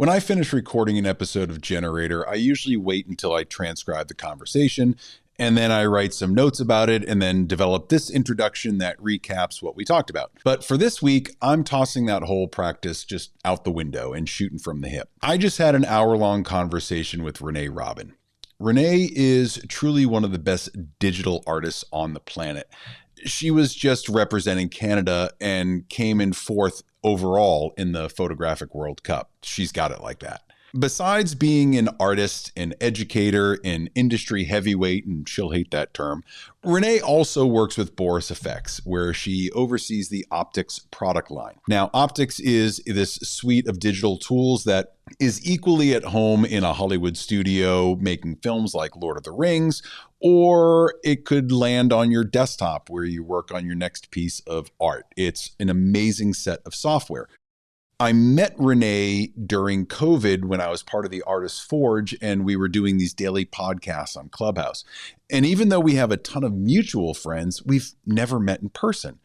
When I finish recording an episode of Generator, I usually wait until I transcribe the conversation, and then I write some notes about it and then develop this introduction that recaps what we talked about. But for this week, I'm tossing that whole practice just out the window and shooting from the hip. I just had an hour-long conversation with Renee Robyn. Renee is truly one of the best digital artists on the planet. She was just representing Canada and came in fourth overall in the Photographic World Cup. She's got it like that. Besides being an artist, an educator, an industry heavyweight, and she'll hate that term, Renee also works with Boris FX, where she oversees the Optics product line. Now, Optics is this suite of digital tools that is equally at home in a Hollywood studio making films like Lord of the Rings, or it could land on your desktop where you work on your next piece of art. It's an amazing set of software. I met Renee during COVID when I was part of the Artist Forge and we were doing these daily podcasts on Clubhouse. And even though we have a ton of mutual friends, we've never met in person.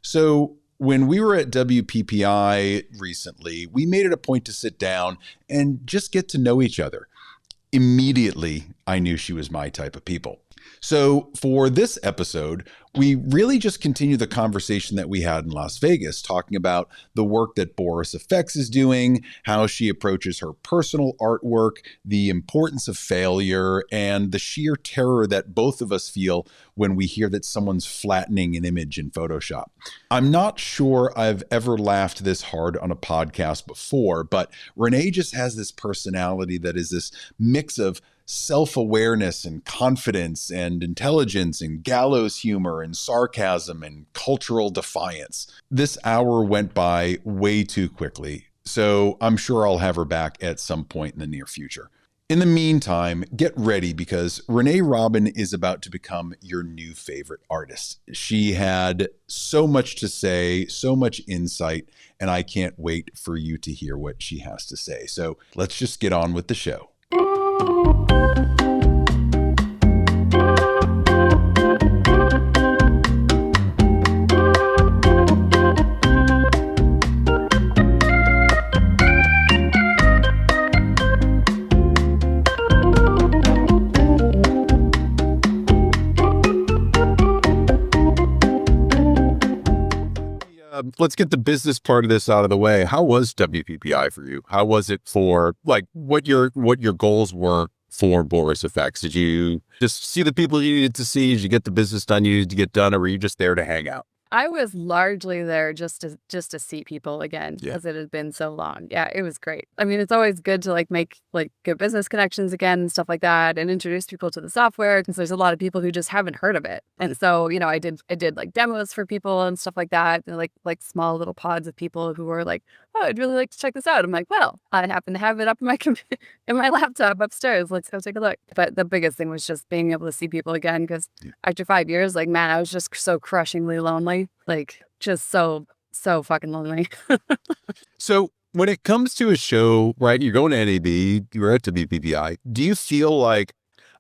So when we were at WPPI recently, we made it a point to sit down and just get to know each other. Immediately, I knew she was my type of people. So for this episode, we really just continue the conversation that we had in Las Vegas, talking about the work that Boris FX is doing, how she approaches her personal artwork, the importance of failure, and the sheer terror that both of us feel when we hear that someone's flattening an image in Photoshop. I'm not sure I've ever laughed this hard on a podcast before, but Renee just has this personality that is this mix of self-awareness and confidence and intelligence and gallows humor and sarcasm and cultural defiance. This hour went by way too quickly, so I'm sure I'll have her back at some point in the near future. In the meantime, get ready because Renee Robyn is about to become your new favorite artist. She had so much to say, so much insight, and I can't wait for you to hear what she has to say. So let's just get on with the show. Let's get the business part of this out of the way. How was WPPI for you? How was it for what your goals were for Boris FX? Did you just see the people you needed to see? Did you get the business done you needed to get done, or were you just there to hang out? I was largely there just to see people again because it had been so long. Yeah, it was great. I mean, it's always good to make good business connections again and stuff like that, and introduce people to the software because there's a lot of people who just haven't heard of it. And so, I did demos for people and stuff like that, and like small little pods of people who were like, "Oh, I'd really like to check this out." I'm like, "Well, I happen to have it up in my in my laptop upstairs. Let's go take a look." But the biggest thing was just being able to see people again because after 5 years, man, I was just so crushingly lonely. Just so fucking lonely. So when it comes to a show, right, you're going to NAB, you're at WPPI, do you feel like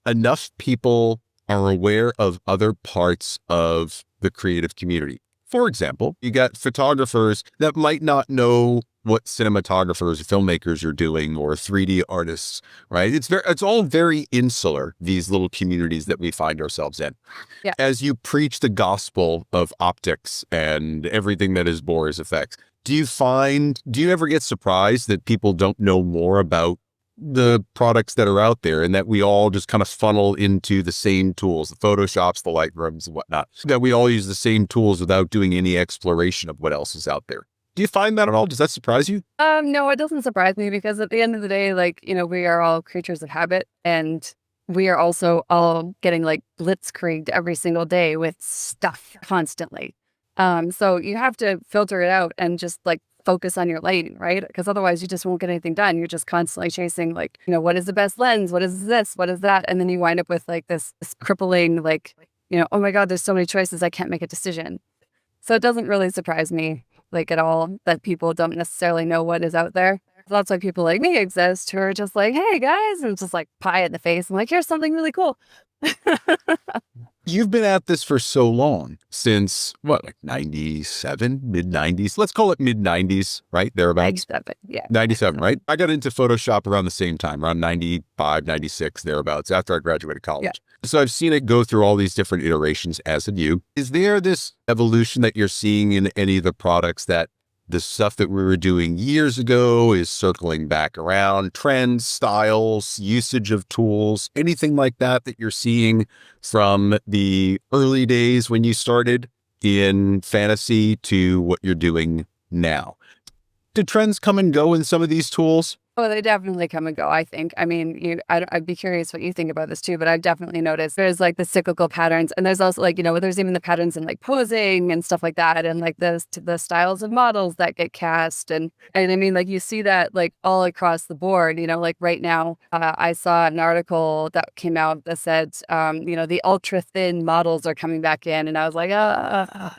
enough people are aware of other parts of the creative community? For example, you got photographers that might not know what cinematographers or filmmakers are doing, or 3D artists, right? It's all very insular, these little communities that we find ourselves in. Yeah. As you preach the gospel of optics and everything that is Boris FX, do you ever get surprised that people don't know more about the products that are out there and that we all just kind of funnel into the same tools, the Photoshops, the Lightrooms and whatnot, that we all use the same tools without doing any exploration of what else is out there? Do you find that at all? Does that surprise you? No, it doesn't surprise me because at the end of the day, we are all creatures of habit, and we are also all getting blitzkrieged every single day with stuff constantly. So you have to filter it out and just focus on your lane, right? Because otherwise you just won't get anything done. You're just constantly chasing what is the best lens? What is this? What is that? And then you wind up with this crippling, oh my God, there's so many choices. I can't make a decision. So it doesn't really surprise me at all that people don't necessarily know what is out there. That's why people like me exist who are just hey guys, and just pie in the face. I'm here's something really cool. You've been at this for so long, since what, like 97, mid 90s? Let's call it mid 90s, right? Thereabouts. 97, yeah. 97, right? I got into Photoshop around the same time, around 95, 96, thereabouts, after I graduated college. Yeah. So I've seen it go through all these different iterations, as have you. Is there this evolution that you're seeing in any of the products, that the stuff that we were doing years ago is circling back around? Trends, styles, usage of tools, anything like that that you're seeing from the early days when you started in fantasy to what you're doing now? Did trends come and go in some of these tools? Oh, they definitely come and go, I think. I mean, I'd be curious what you think about this too, but I've definitely noticed there's like the cyclical patterns, and there's also like, there's even the patterns in like posing and stuff like that, and like the styles of models that get cast. And I mean, like you see that like all across the board, like right now, I saw an article that came out that said, the ultra thin models are coming back in. And I was like,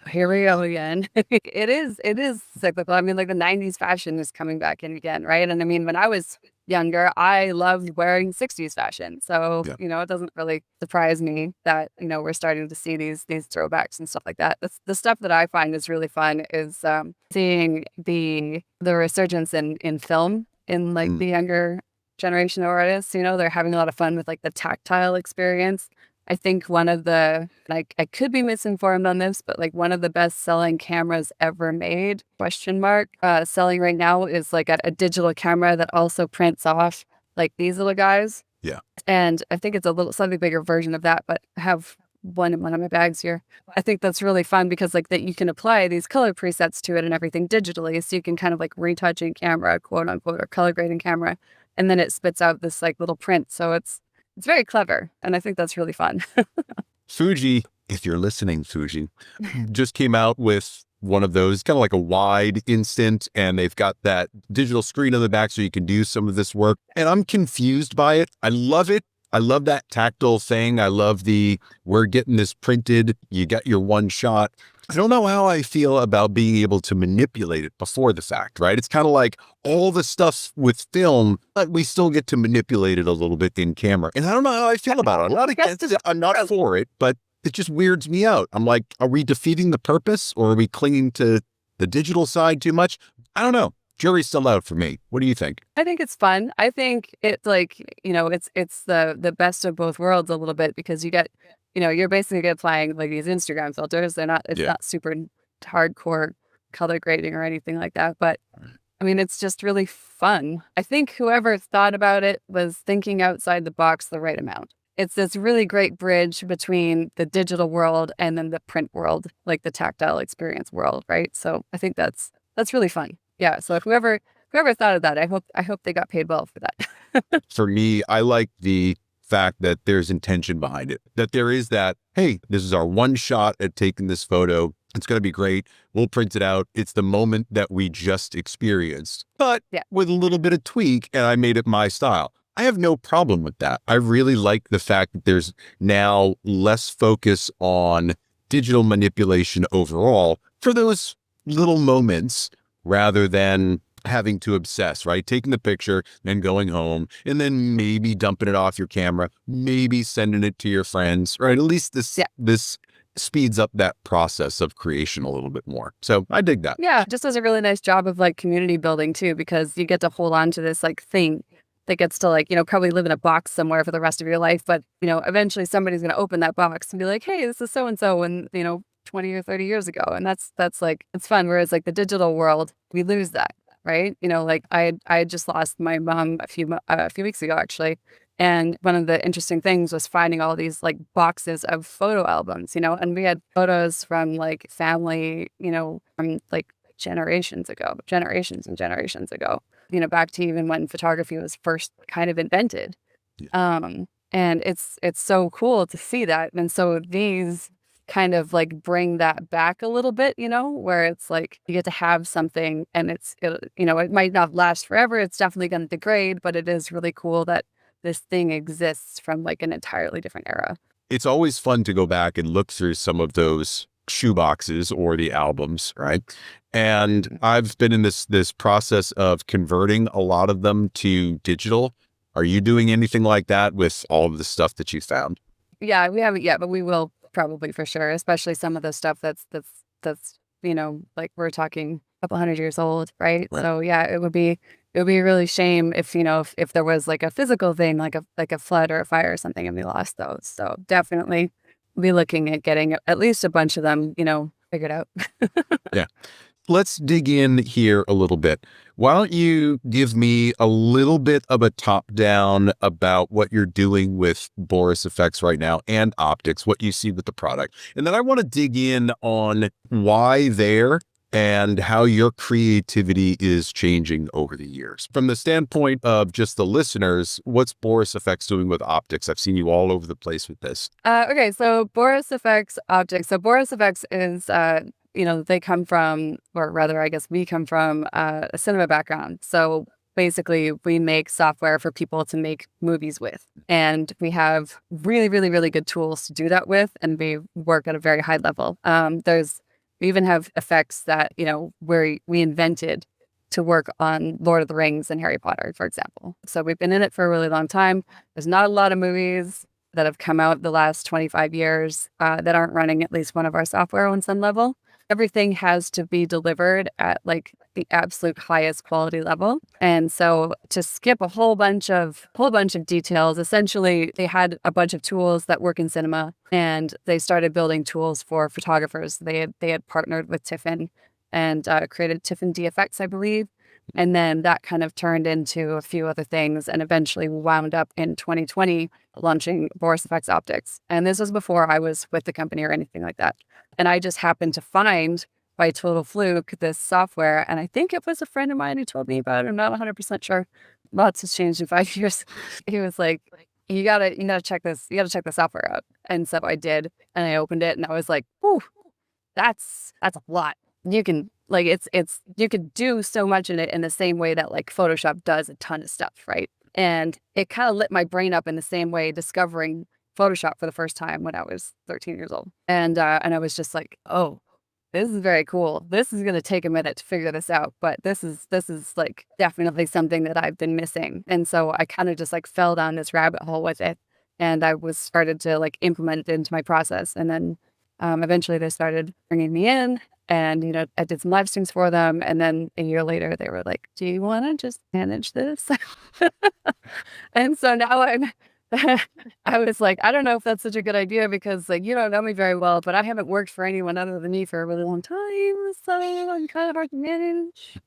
here we go again. It is cyclical. I mean, like the 90s fashion is coming back in again, right? And I mean, when I was younger, I loved wearing 60s fashion. So, it doesn't really surprise me that, we're starting to see these throwbacks and stuff like that. The stuff that I find is really fun is seeing the resurgence in film in like the younger generation of artists. They're having a lot of fun with like the tactile experience. I think one of the, like, I could be misinformed on this, but like one of the best selling cameras ever made, selling right now is like a digital camera that also prints off like these little guys. Yeah. And I think it's a slightly bigger version of that, but I have one in one of my bags here. I think that's really fun because like that you can apply these color presets to it and everything digitally. So you can kind of like retouch in camera, quote unquote, or color grade in camera. And then it spits out this like little print. So it's very clever, and I think that's really fun. Fuji, if you're listening, Fuji, just came out with one of those, kind of like a wide instant, and they've got that digital screen on the back so you can do some of this work. And I'm confused by it. I love it. I love that tactile thing. I love we're getting this printed. You got your one shot. I don't know how I feel about being able to manipulate it before the fact, right? It's kind of like all the stuff with film, but we still get to manipulate it a little bit in camera. And I don't know how I feel about it. I'm not against it. I'm not for it, but it just weirds me out. I'm like, are we defeating the purpose, or are we clinging to the digital side too much? I don't know. Jury's still out for me. What do you think? I think it's fun. I think it's like, it's the best of both worlds a little bit, because you get, you're basically applying like these Instagram filters. It's not super hardcore color grading or anything like that. But I mean, it's just really fun. I think whoever thought about it was thinking outside the box the right amount. It's this really great bridge between the digital world and then the print world, like the tactile experience world, right? So I think that's really fun. Yeah. So whoever thought of that, I hope they got paid well for that. For me, I like the fact that there's intention behind it, that there is that, hey, this is our one shot at taking this photo. It's going to be great. We'll print it out. It's the moment that we just experienced, but with a little bit of tweak, and I made it my style. I have no problem with that. I really like the fact that there's now less focus on digital manipulation overall for those little moments, rather than having to obsess, right? Taking the picture, then going home, and then maybe dumping it off your camera, maybe sending it to your friends, right? At least this speeds up that process of creation a little bit more. So I dig that. Yeah, just does a really nice job of like community building too, because you get to hold on to this like thing that gets to like, probably live in a box somewhere for the rest of your life. But, eventually somebody's going to open that box and be like, hey, this is so-and-so. And, 20 or 30 years ago. And that's like, it's fun. Whereas like the digital world, we lose that, right? Like I just lost my mom a few weeks ago, actually. And one of the interesting things was finding all these like boxes of photo albums, and we had photos from like family, from like generations and generations ago, back to even when photography was first kind of invented. And it's so cool to see that. And so these kind of like bring that back a little bit, where it's like you get to have something, and it might not last forever. It's definitely going to degrade, but it is really cool that this thing exists from like an entirely different era. It's always fun to go back and look through some of those shoeboxes or the albums, right? And I've been in this process of converting a lot of them to digital. Are you doing anything like that with all of the stuff that you found? Yeah, we haven't yet, but we will probably for sure, especially some of the stuff that's like we're talking a couple hundred years old, right? So yeah, it would be a really shame if if there was like a physical thing, like a flood or a fire or something, and we lost those. So definitely be looking at getting at least a bunch of them, figured out. Yeah. Let's dig in here a little bit. Why don't you give me a little bit of a top down about what you're doing with Boris FX right now and optics, what you see with the product. And then I want to dig in on why there and how your creativity is changing over the years. From the standpoint of just the listeners, what's Boris FX doing with optics? I've seen you all over the place with this. Okay, so Boris FX optics. So Boris FX is they come from, or rather, I guess we come from a cinema background. So basically, we make software for people to make movies with. And we have really, really, really good tools to do that with. And we work at a very high level. We even have effects that, we invented to work on Lord of the Rings and Harry Potter, for example. So we've been in it for a really long time. There's not a lot of movies that have come out the last 25 years that aren't running at least one of our software on some level. Everything has to be delivered at like the absolute highest quality level. And so to skip a whole bunch of details, essentially they had a bunch of tools that work in cinema, and they started building tools for photographers. They had partnered with Tiffin and created Tiffin DFX, I believe. And then that kind of turned into a few other things, and eventually wound up in 2020 launching Boris FX Optics. And this was before I was with the company or anything like that. And I just happened to find, by total fluke, this software. And I think it was a friend of mine who told me about it. I'm not 100% sure. Lots has changed in 5 years. He was like, you gotta check this. You gotta check the software out. And so I did, and I opened it, and I was like, "Whew, that's a lot." You can you could do so much in it in the same way that like Photoshop does a ton of stuff, right? And it kind of lit my brain up in the same way discovering Photoshop for the first time when I was 13 years old. And I was just like, oh, this is very cool. This is going to take a minute to figure this out, but this is like definitely something that I've been missing. And so I kind of just like fell down this rabbit hole with it, and I started to like implement it into my process. And then eventually they started bringing me in, and I did some live streams for them. And then a year later they were like, do you want to just manage this? And so now I was like, I don't know if that's such a good idea, because like, you don't know me very well, but I haven't worked for anyone other than you for a really long time, so I'm kind of hard to manage.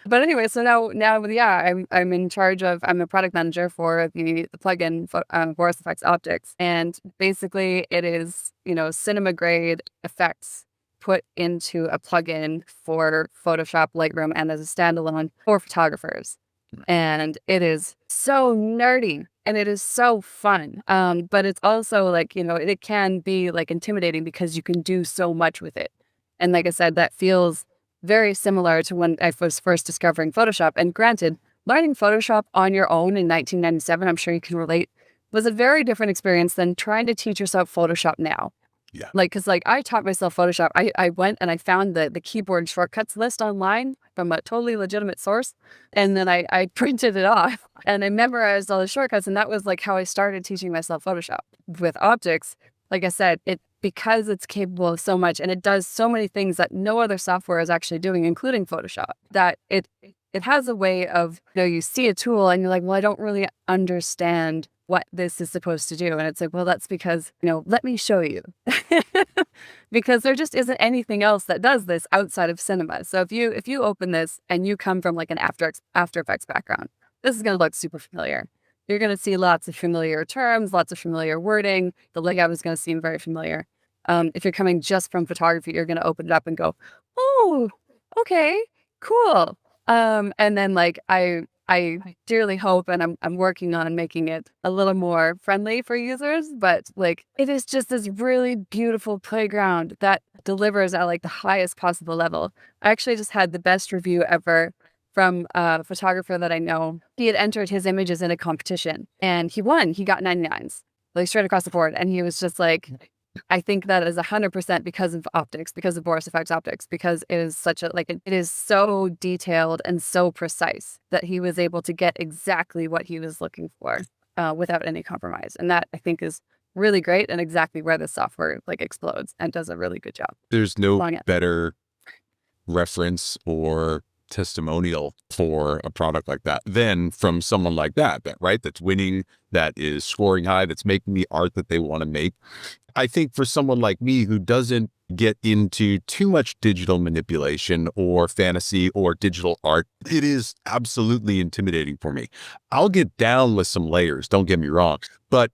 But anyway, so now, yeah, I'm in charge of. I'm a product manager for the plugin Boris FX Optics, and basically it is cinema grade effects put into a plugin for Photoshop, Lightroom, and as a standalone for photographers. And it is so nerdy, and it is so fun. But it's also like, it can be like intimidating because you can do so much with it. And like I said, that feels very similar to when I was first discovering Photoshop. And granted, learning Photoshop on your own in 1997, I'm sure you can relate, was a very different experience than trying to teach yourself Photoshop now. Yeah. Because I taught myself Photoshop. I went and I found the keyboard shortcuts list online from a totally legitimate source. And then I printed it off and I memorized all the shortcuts. And that was like how I started teaching myself Photoshop. With optics, like I said, because it's capable of so much and it does so many things that no other software is actually doing, including Photoshop, that it has a way of, you see a tool and you're like, well, I don't really understand what this is supposed to do. And it's like, well, that's because, let me show you. Because there just isn't anything else that does this outside of cinema. So if you open this and you come from like an After Effects background, this is going to look super familiar. You're going to see lots of familiar terms, lots of familiar wording. The layout is going to seem very familiar. If you're coming just from photography, you're going to open it up and go, oh, okay, cool. And then like I dearly hope, and I'm working on making it a little more friendly for users, but like it is just this really beautiful playground that delivers at like the highest possible level. I actually just had the best review ever from a photographer that I know. He had entered his images in a competition and he won. He got 99s, like straight across the board. And he was just like, I think that is 100% because of optics, because of Boris FX Optics, because it is it is so detailed and so precise that he was able to get exactly what he was looking for without any compromise. And that I think is really great and exactly where the software like explodes and does a really good job. There's no better reference or testimonial for a product like that than from someone like that, right? That's winning, that is scoring high, that's making the art that they want to make. I think for someone like me who doesn't get into too much digital manipulation or fantasy or digital art, it is absolutely intimidating for me. I'll get down with some layers, don't get me wrong, but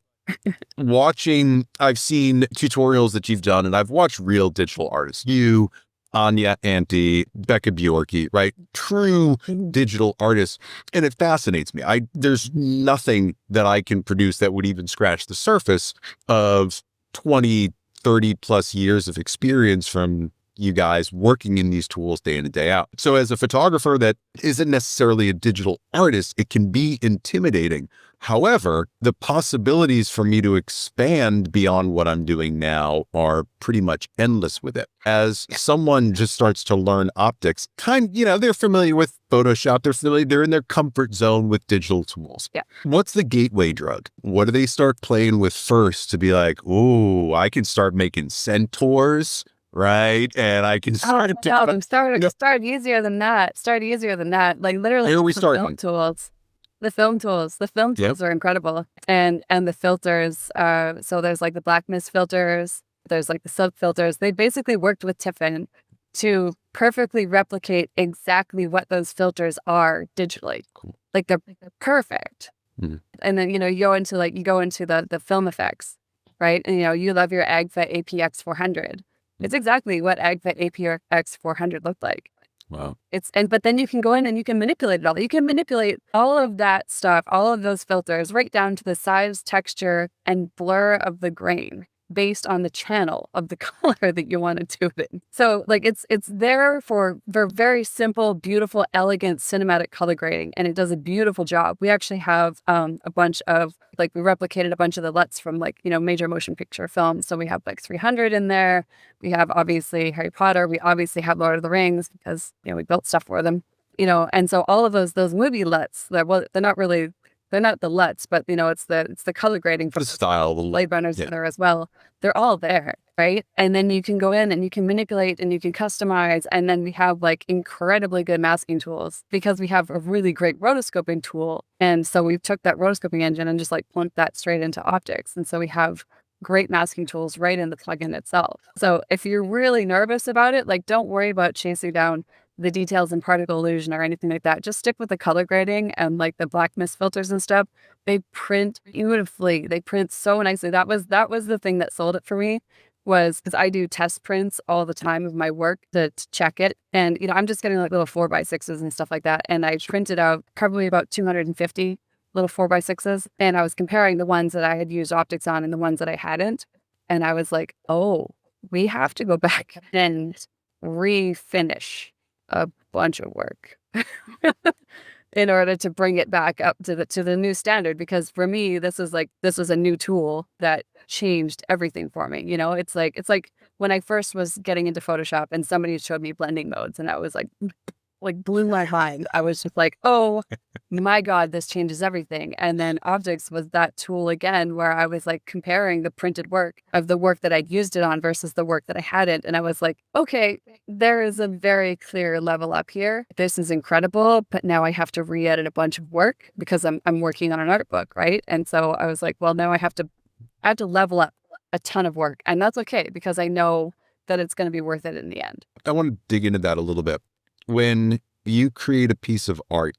I've seen tutorials that you've done, and I've watched real digital artists, you, Anya Anti, Becca Bjorky, right? True digital artists. And it fascinates me. There's nothing that I can produce that would even scratch the surface of 20, 30 plus years of experience from you guys working in these tools day in and day out. So as a photographer that isn't necessarily a digital artist, it can be intimidating. However, the possibilities for me to expand beyond what I'm doing now are pretty much endless with it. As someone just starts to learn optics, they're familiar with Photoshop, they're in their comfort zone with digital tools. Yeah. What's the gateway drug? What do they start playing with first to be like, oh, I can start making centaurs, right? And I can start start easier than that. Like literally, where are we starting? The film tools are incredible. And the filters, so there's like the black mist filters, there's like the sub filters. They basically worked with Tiffin to perfectly replicate exactly what those filters are digitally. Cool. Like they're perfect. Mm-hmm. And then, you go into the film effects, right? And, you love your AgFet APX 400. It's exactly what AgFet APX 400 looked like. Wow. But then you can go in and you can manipulate it all. You can manipulate all of that stuff, all of those filters, right down to the size, texture, and blur of the grain based on the channel of the color that you want to do it in. So like it's there for very simple, beautiful, elegant cinematic color grading, and it does a beautiful job. We actually have a bunch of we replicated a bunch of the LUTs from major motion picture films. So we have 300 in there. We have obviously Harry Potter. We obviously have Lord of the Rings because we built stuff for them. And so all of those movie LUTs, they're not the LUTs, but it's the color grading for the style, the Blade Runners in there as well. They're all there, right? And then you can go in and you can manipulate and you can customize. And then we have incredibly good masking tools because we have a really great rotoscoping tool. And so we took that rotoscoping engine and just plumped that straight into optics. And so we have great masking tools right in the plugin itself. So if you're really nervous about it, don't worry about chasing down the details in particle illusion or anything like that. Just stick with the color grading and the black mist filters and stuff. They print beautifully. They print so nicely. That was the thing that sold it for me, was because I do test prints all the time of my work to check it. And, I'm just getting little 4x6s and stuff like that. And I printed out probably about 250 little 4x6s. And I was comparing the ones that I had used optics on and the ones that I hadn't. And I was like, oh, we have to go back and refinish a bunch of work in order to bring it back up to the new standard. Because for me, this was a new tool that changed everything for me. It's like when I first was getting into Photoshop and somebody showed me blending modes and I was blew my mind. I was just like, oh my God, this changes everything. And then optics was that tool again, where I was comparing the printed work of the work that I'd used it on versus the work that I hadn't. And I was like, okay, there is a very clear level up here. This is incredible, but now I have to re-edit a bunch of work because I'm working on an art book, right? And so I was like, well, now I have to level up a ton of work. And that's okay because I know that it's going to be worth it in the end. I want to dig into that a little bit. When you create a piece of art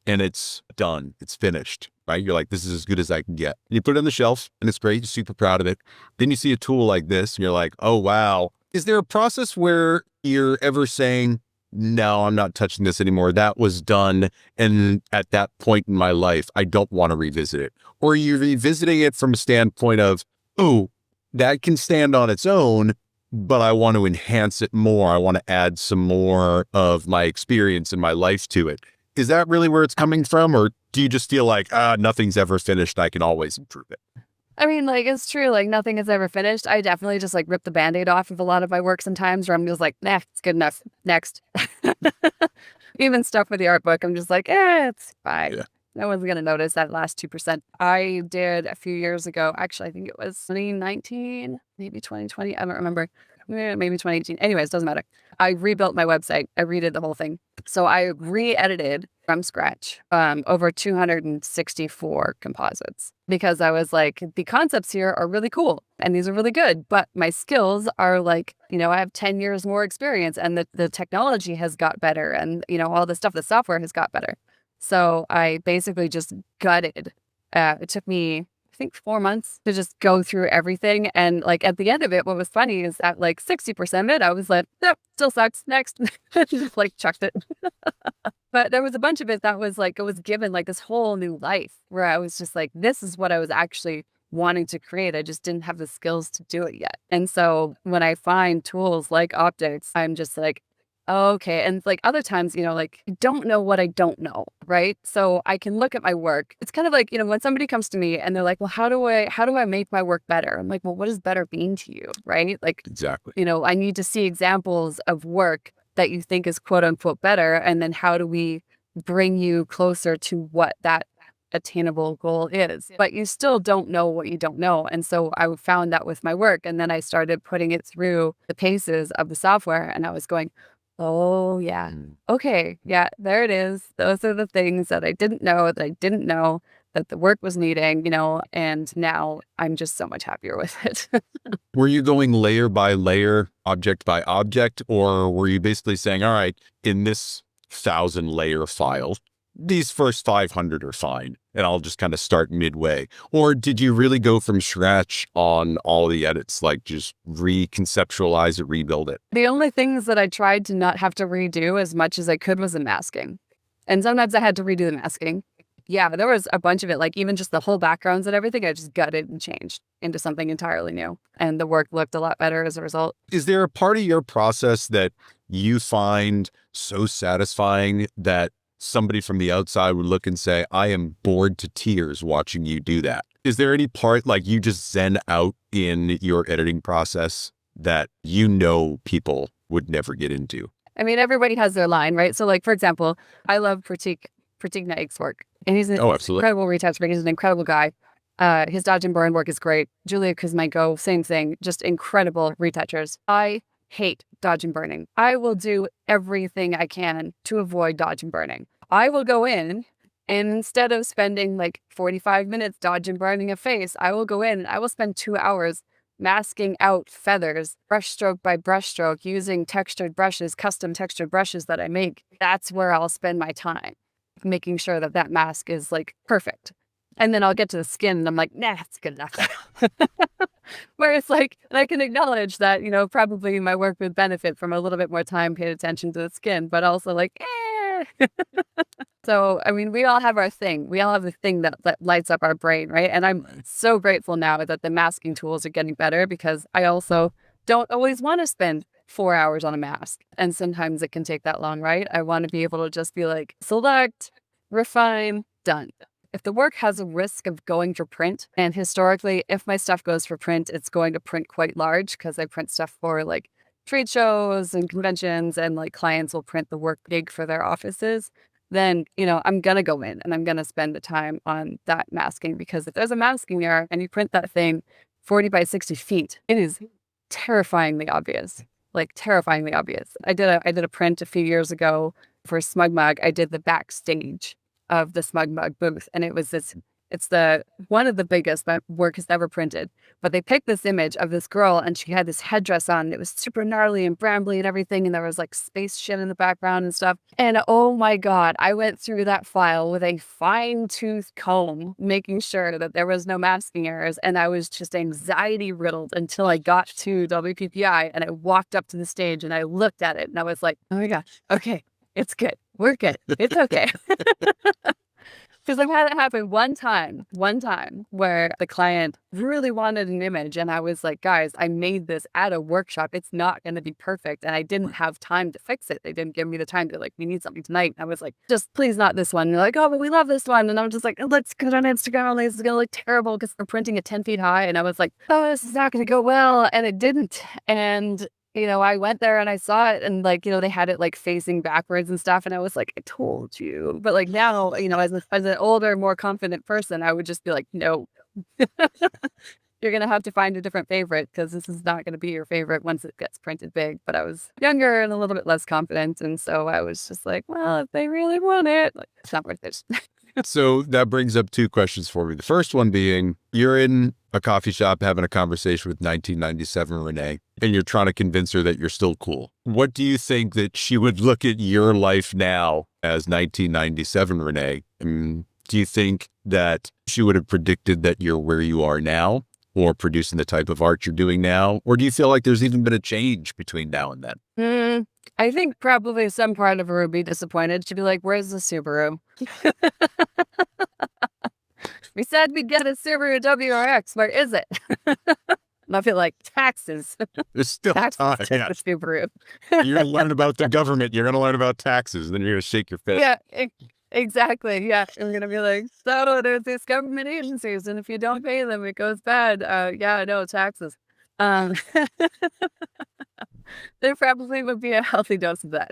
and it's done, it's finished, right? You're like, this is as good as I can get. You put it on the shelf and it's great. You're super proud of it. Then you see a tool like this and you're like, oh, wow. Is there a process where you're ever saying, no, I'm not touching this anymore. That was done. And at that point in my life, I don't want to revisit it. Or you're revisiting it from a standpoint of, oh, that can stand on its own, but I want to enhance it more. I want to add some more of my experience and my life to it. Is that really where it's coming from? Or do you just feel like, nothing's ever finished, I can always improve it? I mean, it's true. Nothing is ever finished. I definitely just rip the Band-Aid off of a lot of my work sometimes, where I'm just like, nah, it's good enough. Next. Even stuff with the art book, I'm just like, it's fine. Yeah. No one's going to notice that last 2%. I did a few years ago. Actually, I think it was 2019, maybe 2020. I don't remember. Maybe 2018. Anyways, doesn't matter. I rebuilt my website. I redid the whole thing. So I re-edited from scratch over 264 composites because I was like, the concepts here are really cool and these are really good, but my skills are like, I have 10 years more experience and the technology has got better and, all the stuff, the software has got better. So I basically just gutted. It took me, I think, 4 months to just go through everything. And like at the end of it, what was funny is that like 60% of it, I was like, nope, still sucks. Next. Just like chucked it. But there was a bunch of it that was like, it was given like this whole new life where I was just like, this is what I was actually wanting to create. I just didn't have the skills to do it yet. And so when I find tools like optics, I'm just like, okay. And like other times, like I don't know what I don't know, right? So I can look at my work. It's kind of like, when somebody comes to me and they're like, well, how do I make my work better? I'm like, well, what does better mean to you? Right? Like, Exactly. I need to see examples of work that you think is quote unquote better. And then how do we bring you closer to what that attainable goal is? But you still don't know what you don't know. And so I found that with my work. And then I started putting it through the paces of the software and I was going, oh, yeah. Okay. Yeah, there it is. Those are the things that I didn't know that the work was needing, and now I'm just so much happier with it. Were you going layer by layer, object by object, or were you basically saying, all right, in this 1,000-layer file, these first 500 are fine, and I'll just kind of start midway? Or did you really go from scratch on all the edits, like just reconceptualize it, rebuild it? The only things that I tried to not have to redo as much as I could was the masking. And sometimes I had to redo the masking. Yeah, but there was a bunch of it, like even just the whole backgrounds and everything, I just gutted and changed into something entirely new. And the work looked a lot better as a result. Is there a part of your process that you find so satisfying that somebody from the outside would look and say, I am bored to tears watching you do that? Is there any part like you just zen out in your editing process that people would never get into? I mean, everybody has their line, right? So like, for example, I love Pratik Naik's work. And he's an incredible retoucher. He's an incredible guy. His dodge and burn work is great. Julia Kuzmenko, same thing, just incredible retouchers. I hate dodge and burning. I will do everything I can to avoid dodge and burning. I will go in and instead of spending like 45 minutes dodge and burning a face, I will go in and I will spend 2 hours masking out feathers, brush stroke by brush stroke, using textured brushes, custom textured brushes that I make. That's where I'll spend my time, making sure that that mask is like perfect. And then I'll get to the skin and I'm like, nah, it's good enough. Where it's like, and I can acknowledge that, probably my work would benefit from a little bit more time paid attention to the skin, but also like, So, I mean, we all have our thing. We all have the thing that lights up our brain, right? And I'm so grateful now that the masking tools are getting better because I also don't always want to spend 4 hours on a mask. And sometimes it can take that long, right? I want to be able to just be like, select, refine, done. If the work has a risk of going for print, and historically, if my stuff goes for print, it's going to print quite large because I print stuff for like trade shows and conventions and like clients will print the work big for their offices, then, I'm going to go in and I'm going to spend the time on that masking because if there's a masking mirror and you print that thing 40 by 60 feet, it is terrifyingly obvious, like terrifyingly obvious. I did a print a few years ago for Smug Mug. I did the backstage of the Smug Mug booth and it's one of the biggest my work has ever printed. But they picked this image of this girl and she had this headdress on. And it was super gnarly and brambly and everything. And there was like space shit in the background and stuff. And oh my God, I went through that file with a fine-tooth comb, making sure that there was no masking errors. And I was just anxiety riddled until I got to WPPI and I walked up to the stage and I looked at it and I was like, oh my gosh, okay, it's good. We're good. It's okay. Because I've had it happen one time where the client really wanted an image and I was like, guys, I made this at a workshop. It's not going to be perfect. And I didn't have time to fix it. They didn't give me the time to like, we need something tonight. And I was like, just please not this one. And they're like, oh, but we love this one. And I'm just like, let's put it on Instagram. Only it's going to look terrible because we're printing it 10 feet high. And I was like, oh, this is not going to go well. And it didn't. And I went there and I saw it and like, they had it like facing backwards and stuff. And I was like, I told you. But like now, as an older, more confident person, I would just be like, no, you're going to have to find a different favorite because this is not going to be your favorite once it gets printed big. But I was younger and a little bit less confident. And so I was just like, well, if they really want it, like, it's not worth it. So that brings up two questions for me. The first one being, you're in a coffee shop having a conversation with 1997 Renee, and you're trying to convince her that you're still cool. What do you think that she would look at your life now as 1997 Renee? Do you think that she would have predicted that you're where you are now or producing the type of art you're doing now? Or do you feel like there's even been a change between now and then? I think probably some part of her would be disappointed. She'd be like, where's the Subaru? We said we'd get a Subaru WRX. Where is it? And I feel like taxes. There's still taxes time. to the Subaru. You're going to learn about the government. You're going to learn about taxes. And then you're going to shake your fist. Yeah, exactly. Yeah. I'm going to be like, so there's these government agencies. And if you don't pay them, it goes bad. Yeah, no, taxes. There probably would be a healthy dose of that.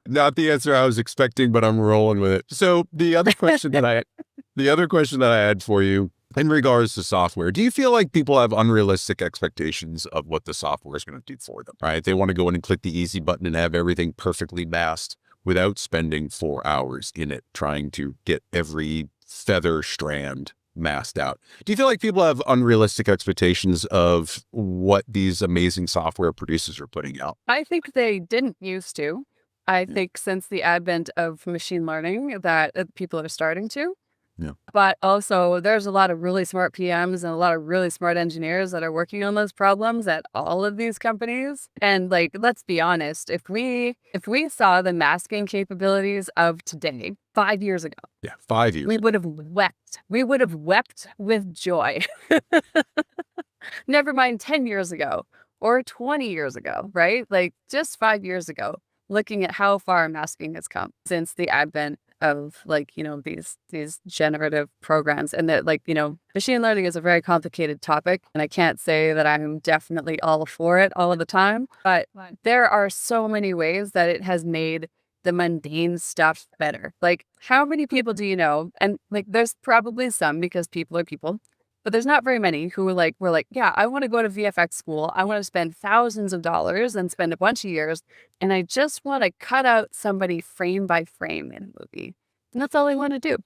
Not the answer I was expecting, but I'm rolling with it. So the other question that I had for you in regards to software, do you feel like people have unrealistic expectations of what the software is going to do for them, right? They want to go in and click the easy button and have everything perfectly masked without spending 4 hours in it, trying to get every feather strand masked out. Do you feel like people have unrealistic expectations of what these amazing software producers are putting out? I think they didn't used to. I think since the advent of machine learning that people are starting to. Yeah. But also there's a lot of really smart PMs and a lot of really smart engineers that are working on those problems at all of these companies. And like, let's be honest, if we saw the masking capabilities of today, 5 years ago. Yeah, 5 years. We would have wept. We would have wept with joy. Never mind 10 years ago or 20 years ago, right? Like just 5 years ago, looking at how far masking has come since the advent of like, these generative programs, and that like, machine learning is a very complicated topic. And I can't say that I'm definitely all for it all of the time, but there are so many ways that it has made the mundane stuff better. Like how many people do you know? And like, there's probably some because people are people, but there's not very many who were like, yeah, I want to go to VFX school. I want to spend thousands of dollars and spend a bunch of years. And I just want to cut out somebody frame by frame in a movie. And that's all I want to do.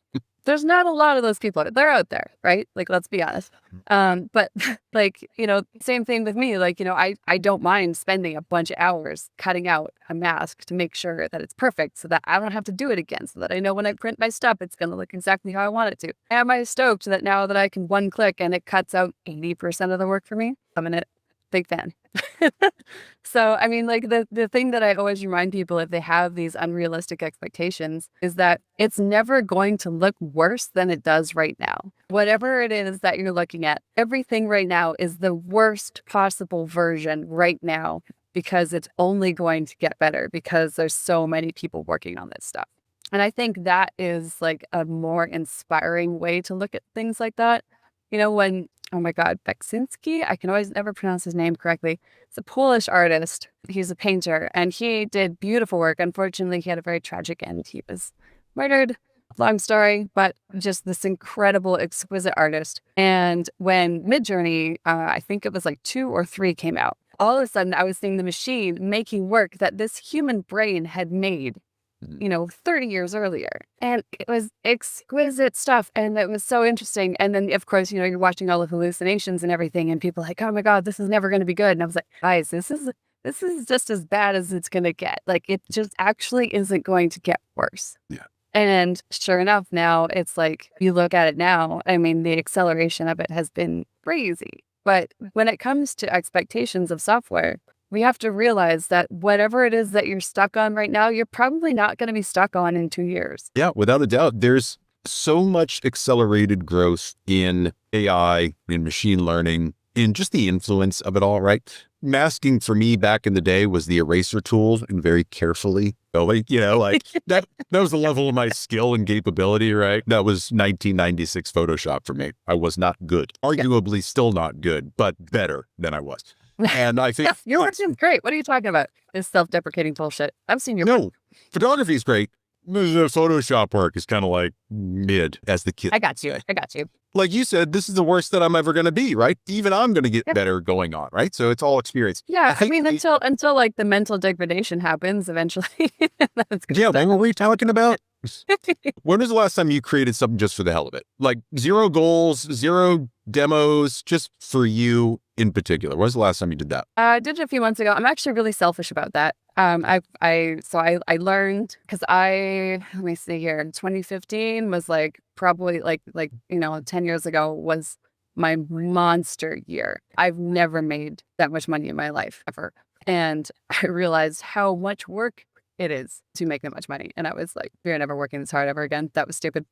There's not a lot of those people. They're out there, right? Like, let's be honest. But like, same thing with me. Like, I don't mind spending a bunch of hours cutting out a mask to make sure that it's perfect so that I don't have to do it again, so that I know when I print my stuff, it's going to look exactly how I want it to. Am I stoked that now that I can one click and it cuts out 80% of the work for me? I'm a big fan. So, I mean, like the thing that I always remind people if they have these unrealistic expectations is that it's never going to look worse than it does right now. Whatever it is that you're looking at, everything right now is the worst possible version right now because it's only going to get better because there's so many people working on this stuff. And I think that is like a more inspiring way to look at things like that. When, oh my God, Beksinski, I can always never pronounce his name correctly. It's a Polish artist. He's a painter and he did beautiful work. Unfortunately, he had a very tragic end. He was murdered. Long story, but just this incredible, exquisite artist. And when Midjourney, I think it was like 2 or 3 came out, all of a sudden I was seeing the machine making work that this human brain had made 30 years earlier. And it was exquisite stuff. And it was so interesting. And then, of course, you're watching all the hallucinations and everything. And people are like, oh my God, this is never going to be good. And I was like, guys, this is just as bad as it's going to get. Like, it just actually isn't going to get worse. Yeah. And sure enough, now it's like, you look at it now, I mean, the acceleration of it has been crazy. But when it comes to expectations of software, we have to realize that whatever it is that you're stuck on right now, you're probably not going to be stuck on in 2 years. Yeah, without a doubt. There's so much accelerated growth in AI, in machine learning, in just the influence of it all, right? Masking for me back in the day was the eraser tool and very carefully going, that was the level of my skill and capability, right? That was 1996 Photoshop for me. I was not good, arguably still not good, but better than I was. And I think your work's great. What are you talking about? This self-deprecating bullshit. I've seen your work. no, photography is great. The Photoshop work is kind of like mid, as the kid. I got you. Like you said, this is the worst that I'm ever going to be, right? Even I'm going to get better going on, right? So it's all experience. Yeah, I mean, until like the mental degradation happens eventually. That's good. Yeah, what were we talking about? When was the last time you created something just for the hell of it? Like 0 goals, 0 demos, just for you in particular. When was the last time you did that? I did it a few months ago. I'm actually really selfish about that. I learned because let me see here, 2015 was like probably like 10 years ago was my monster year. I've never made that much money in my life ever. And I realized how much work it is to make that much money. And I was like, we're never working this hard ever again. That was stupid.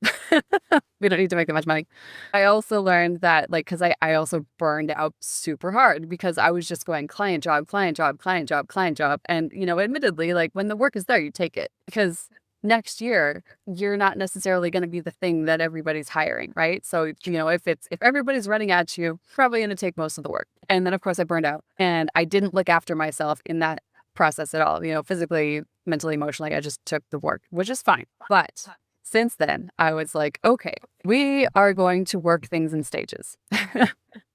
We don't need to make that much money. I also learned that because I also burned out super hard because I was just going client job. And, admittedly, like when the work is there, you take it because next year, you're not necessarily going to be the thing that everybody's hiring, right? So, if everybody's running at you, probably going to take most of the work. And then, of course, I burned out and I didn't look after myself in that process at all. Physically, mentally, emotionally, I just took the work, which is fine. But since then, I was like, okay, we are going to work things in stages.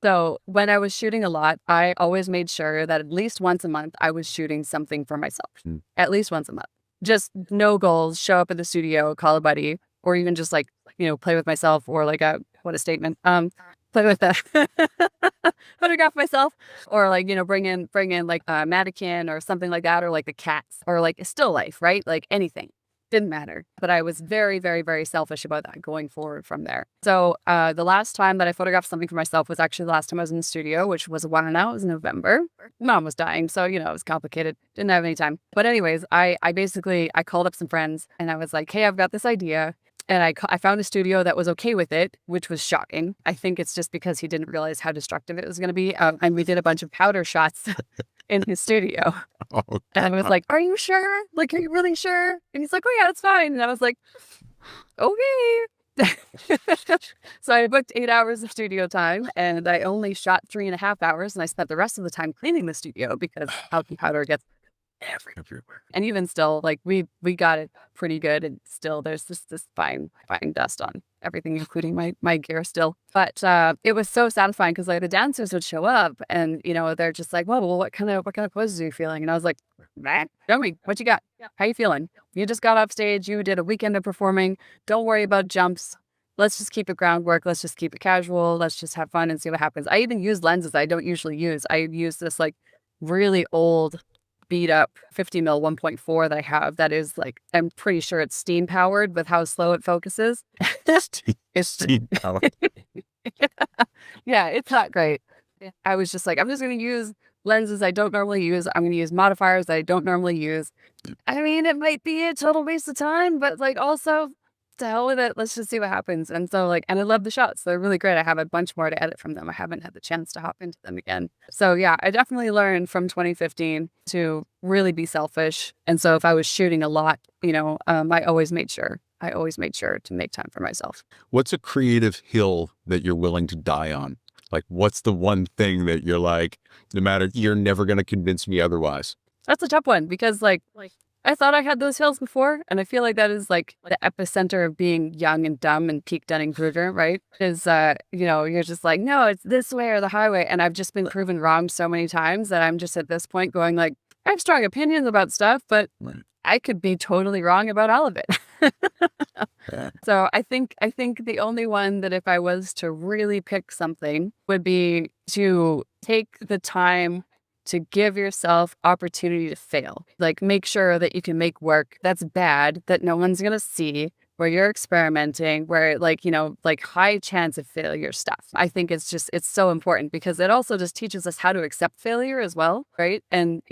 So when I was shooting a lot, I always made sure that at least once a month, I was shooting something for myself. At least once a month. Just no goals, show up at the studio, call a buddy, or even just play with myself or what a statement. Play with that, photograph myself, or bring in like a mannequin or something like that, or like the cats, or like a still life, right? Like anything, didn't matter. But I was very, very, very selfish about that going forward from there. So the last time that I photographed something for myself was actually the last time I was in the studio, which was a while now. It was November. Mom was dying, so it was complicated. Didn't have any time. But anyways, I called up some friends and I was like, hey, I've got this idea. And I found a studio that was okay with it, which was shocking. I think it's just because he didn't realize how destructive it was going to be. And we did a bunch of powder shots in his studio. Oh, and I was like, are you sure? Like, are you really sure? And he's like, oh, yeah, it's fine. And I was like, okay. So I booked 8 hours of studio time and I only shot 3.5 hours. And I spent the rest of the time cleaning the studio because alky powder gets everywhere. And even still, we got it pretty good, and still there's just this fine dust on everything, including my gear still. But it was so satisfying because the dancers would show up and they're just like, well, what kind of poses are you feeling? And I was like, man, show me what you got. How you feeling? You just got off stage, you did a weekend of performing, don't worry about jumps. Let's just keep it groundwork. Let's just keep it casual. Let's just have fun and see what happens. I even use lenses I don't usually use. I use this really old beat up 50 mil 1.4 that I have that is I'm pretty sure it's steam powered with how slow it focuses. It's steam powered. Yeah, it's not great. I was just like, I'm just going to use lenses I don't normally use. I'm going to use modifiers that I don't normally use. I mean, it might be a total waste of time, but also to hell with it. Let's just see what happens. And so and I love the shots. They're really great. I have a bunch more to edit from them. I haven't had the chance to hop into them again. So yeah, I definitely learned from 2015 to really be selfish. And so if I was shooting a lot, I always made sure to make time for myself. What's a creative hill that you're willing to die on? What's the one thing that you're like, no matter, you're never going to convince me otherwise? That's a tough one because I thought I had those hills before, and I feel like that is the epicenter of being young and dumb and peak Dunning-Kruger, right? Is, you're just like, no, it's this way or the highway. And I've just been proven wrong so many times that I'm just at this point going I have strong opinions about stuff, but I could be totally wrong about all of it. Yeah. So I think the only one that if I was to really pick something would be to take the time to give yourself opportunity to fail. Make sure that you can make work that's bad, that no one's going to see, where you're experimenting, where high chance of failure stuff. I think it's so important because it also just teaches us how to accept failure as well, right? And,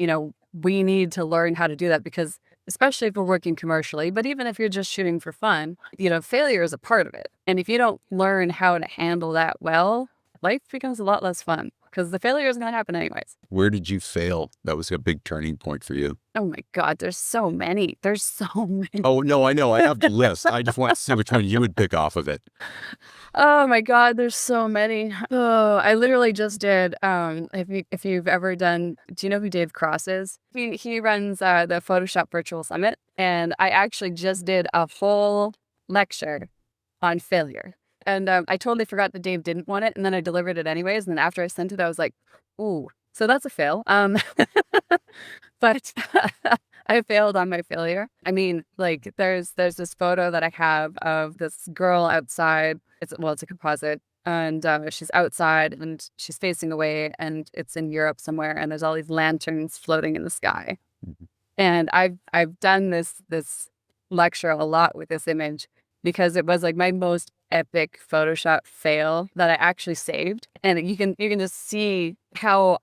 we need to learn how to do that because especially if we're working commercially, but even if you're just shooting for fun, failure is a part of it. And if you don't learn how to handle that well, life becomes a lot less fun. because the failure is going to happen anyways. Where did you fail? That was a big turning point for you. Oh my God, there's so many. There's so many. Oh, no, I know. I have the list. I just want to see which one you would pick off of it. Oh my God, there's so many. Oh, I literally just did, if you've ever done, do you know who Dave Cross is? He runs the Photoshop Virtual Summit, and I actually just did a whole lecture on failure. And I totally forgot that Dave didn't want it, and then I delivered it anyways, and then after I sent it, I was like, ooh, so that's a fail. But I failed on my failure. I mean, like, there's this photo that I have of this girl outside. It's a composite, and she's outside and she's facing away, and it's in Europe somewhere, and there's all these lanterns floating in the sky. Mm-hmm. And I've done this lecture a lot with this image because it was like my most epic Photoshop fail that I actually saved, and you can just see how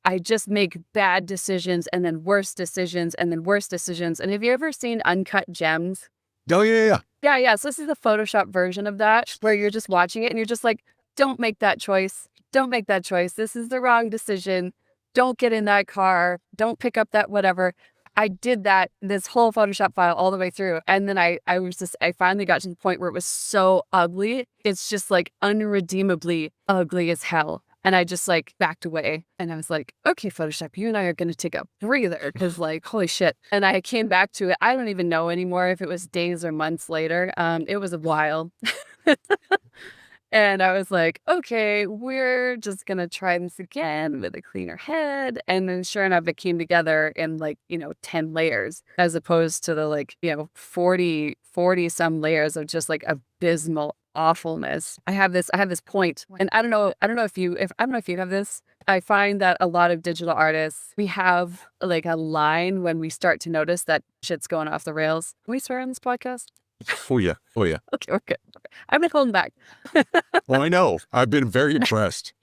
I just make bad decisions and then worse decisions and then worse decisions. And have you ever seen Uncut Gems? Oh, yeah. Yeah. So this is the Photoshop version of that, where you're just watching it and you're just like, don't make that choice. Don't make that choice. This is the wrong decision. Don't get in that car. Don't pick up that whatever. I did this whole Photoshop file all the way through. And then I finally got to the point where it was so ugly. It's just like unredeemably ugly as hell. And I just like backed away, and I was like, okay, Photoshop, you and I are going to take a breather, because like, holy shit. And I came back to it. I don't even know anymore if it was days or months later. It was a while. And I was like, okay, we're just going to try this again with a cleaner head. And then sure enough, it came together in like, 10 layers, as opposed to the 40 some layers of just like abysmal awfulness. I have this point, and I don't know if you have this. I find that a lot of digital artists, we have like a line when we start to notice that shit's going off the rails. Can we swear on this podcast? Oh yeah. Okay, we're good. I've been holding back. Well, I know. I've been very impressed.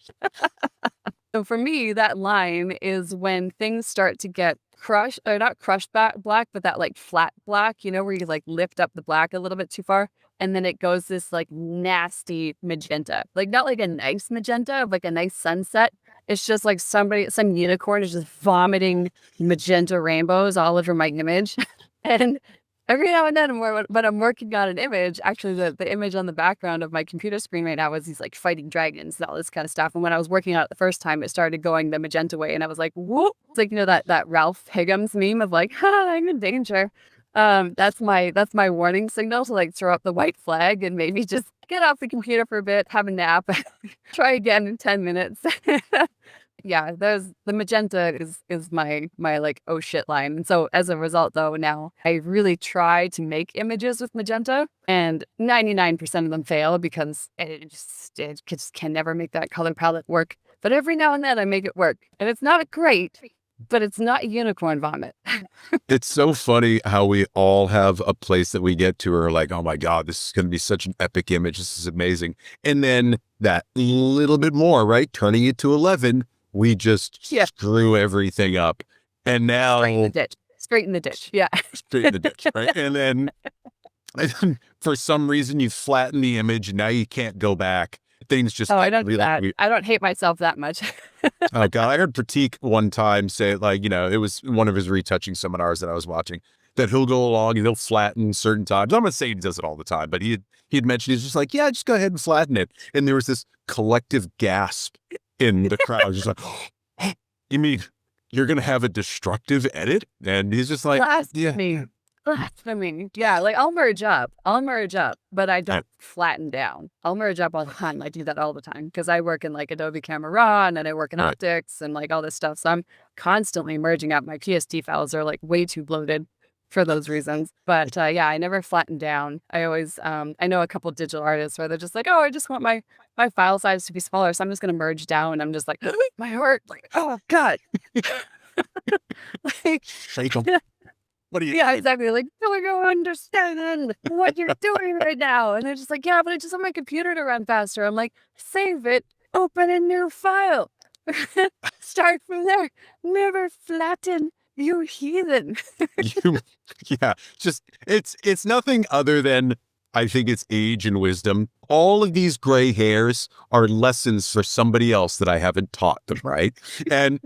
So for me, that line is when things start to get crushed, or not crushed black, but that like flat black, where you like lift up the black a little bit too far. And then it goes this like nasty magenta, like not like a nice magenta, like a nice sunset. It's just like some unicorn is just vomiting magenta rainbows all over my image. And every now and then when I'm working on an image, actually the image on the background of my computer screen right now was these like fighting dragons and all this kind of stuff. And when I was working on it the first time, it started going the magenta way. And I was like, whoop. It's like, that Ralph Higgins meme of like, I'm in danger. That's my warning signal to like throw up the white flag and maybe just get off the computer for a bit, have a nap, try again in 10 minutes. Yeah, the magenta is my like, oh shit line. And so as a result though, now I really try to make images with magenta, and 99% of them fail because it just can never make that color palette work. But every now and then I make it work, and it's not great, but it's not unicorn vomit. It's so funny how we all have a place that we get to where like, oh my God, this is going to be such an epic image. This is amazing. And then that little bit more, right? Turning it to 11, we just screw everything up. And now straight in the ditch. Yeah. Straight in the ditch. Right. And then for some reason you flatten the image, and now you can't go back. Things just, I don't do that. I don't hate myself that much. Oh God, I heard Pratik one time say, like, it was one of his retouching seminars that I was watching, that he'll go along and he'll flatten certain times. I'm not saying he does it all the time, but he'd mentioned, he's just like, yeah, just go ahead and flatten it. And there was this collective gasp in the crowd, just like, oh, you mean you're gonna have a destructive edit? And he's just like, Blasphemy. Yeah, like I'll merge up, but I don't flatten down. I'll merge up all the time. I do that all the time because I work in like Adobe Camera Raw, and then I work in optics and like all this stuff. So I'm constantly merging up. My PSD files are like way too bloated for those reasons. But yeah, I never flatten down. I always, I know a couple digital artists where they're just like, oh, I just want my file size to be smaller, so I'm just going to merge down. And I'm just like, my heart, like, oh God. Like, what do you? Yeah, exactly. Like, do you understand what you're doing right now? And they're just like, yeah, but I just want my computer to run faster. I'm like, save it, open a new file. Start from there. Never flatten, you heathen. Yeah, just it's nothing other than I think it's age and wisdom. All of these gray hairs are lessons for somebody else that I haven't taught them, right? And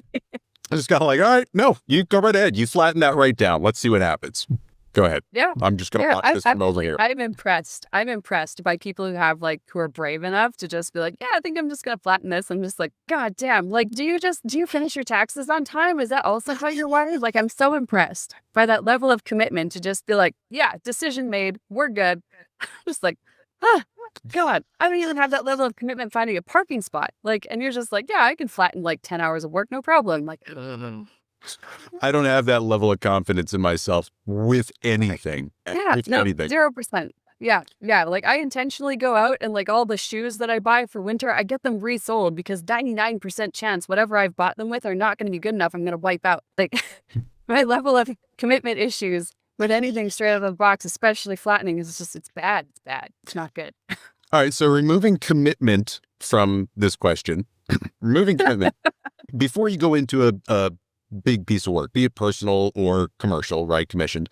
I just kind of like, all right, no, you go right ahead. You flatten that right down. Let's see what happens. Go ahead. Yeah. I'm just going to watch this from over here. I'm impressed. I'm impressed by people who are brave enough to just be like, yeah, I think I'm just going to flatten this. I'm just like, God damn. Like, do you finish your taxes on time? Is that also how you're wired? Like, I'm so impressed by that level of commitment to just be like, yeah, decision made. We're good. Just like, God, I don't even have that level of commitment finding a parking spot. Like, and you're just like, yeah, I can flatten like 10 hours of work. No problem. Like, I don't have that level of confidence in myself with anything. yeah, With no, anything. 0%. Yeah. Like I intentionally go out and like all the shoes that I buy for winter, I get them resold because 99% chance whatever I've bought them with are not going to be good enough. I'm going to wipe out. Like my level of commitment issues with anything straight out of the box, especially flattening, is just, it's bad. It's bad. It's not good. All right. So removing commitment from this question, removing commitment before you go into a big piece of work, be it personal or commercial, right? Commissioned.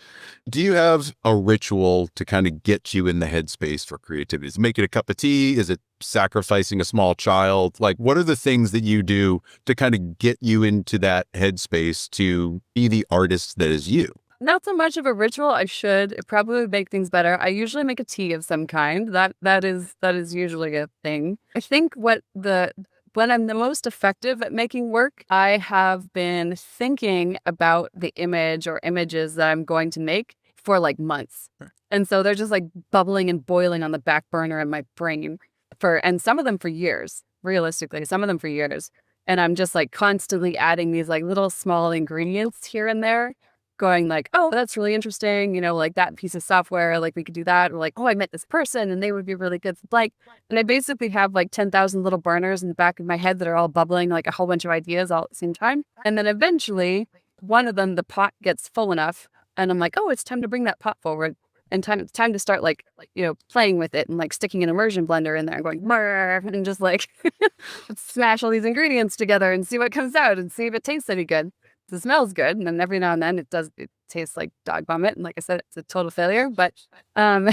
Do you have a ritual to kind of get you in the headspace for creativity? Is it making a cup of tea? Is it sacrificing a small child? Like, what are the things that you do to kind of get you into that headspace to be the artist that is you? Not so much of a ritual. It probably would make things better. I usually make a tea of some kind. That is usually a thing. I think when I'm the most effective at making work, I have been thinking about the image or images that I'm going to make for like months. And so they're just like bubbling and boiling on the back burner in my brain and some of them for years, realistically, some of them for years. And I'm just like constantly adding these like little small ingredients here and there, going like, oh, that's really interesting. You know, like that piece of software, like we could do that. Or like, oh, I met this person and they would be really good for blank. And I basically have like 10,000 little burners in the back of my head that are all bubbling like a whole bunch of ideas all at the same time. And then eventually one of them, the pot gets full enough and I'm like, oh, it's time to bring that pot forward. And it's time to start like, you know, playing with it and like sticking an immersion blender in there and going, and just like smash all these ingredients together and see what comes out and see if it tastes any good. It smells good, and then every now and then it tastes like dog vomit, and like I said, it's a total failure. But but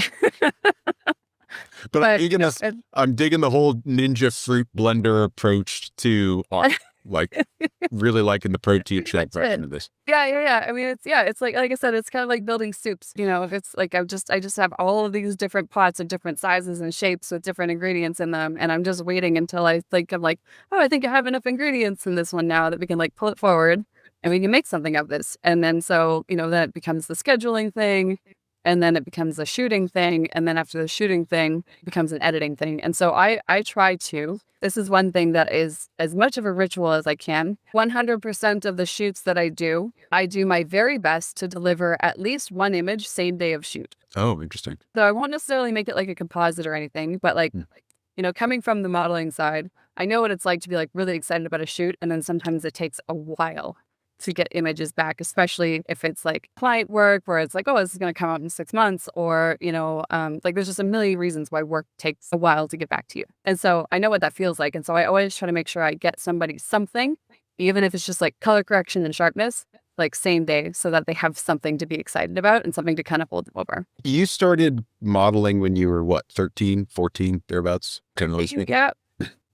I'm digging the whole ninja fruit blender approach to art. Like really liking the protein check version of this. Yeah. I mean, it's like I said, it's kind of like building soups. You know, it's like I just have all of these different pots of different sizes and shapes with different ingredients in them, and I'm just waiting until I think I'm like, oh, I think I have enough ingredients in this one now that we can like pull it forward. And we can make something of this. And then so, you know, then it becomes the scheduling thing. And then it becomes a shooting thing. And then after the shooting thing, it becomes an editing thing. And so I try to, this is one thing that is as much of a ritual as I can. 100% of the shoots that I do my very best to deliver at least one image same day of shoot. Oh, interesting. So I won't necessarily make it like a composite or anything, but like, you know, coming from the modeling side, I know what it's like to be like really excited about a shoot. And then sometimes it takes a while to get images back, especially if it's like client work where it's like, oh, this is going to come out in 6 months, or, you know, like there's just a million reasons why work takes a while to get back to you. And so I know what that feels like. And so I always try to make sure I get somebody something, even if it's just like color correction and sharpness, like same day, so that they have something to be excited about and something to kind of hold them over. You started modeling when you were what, 13, 14, thereabouts? Yeah.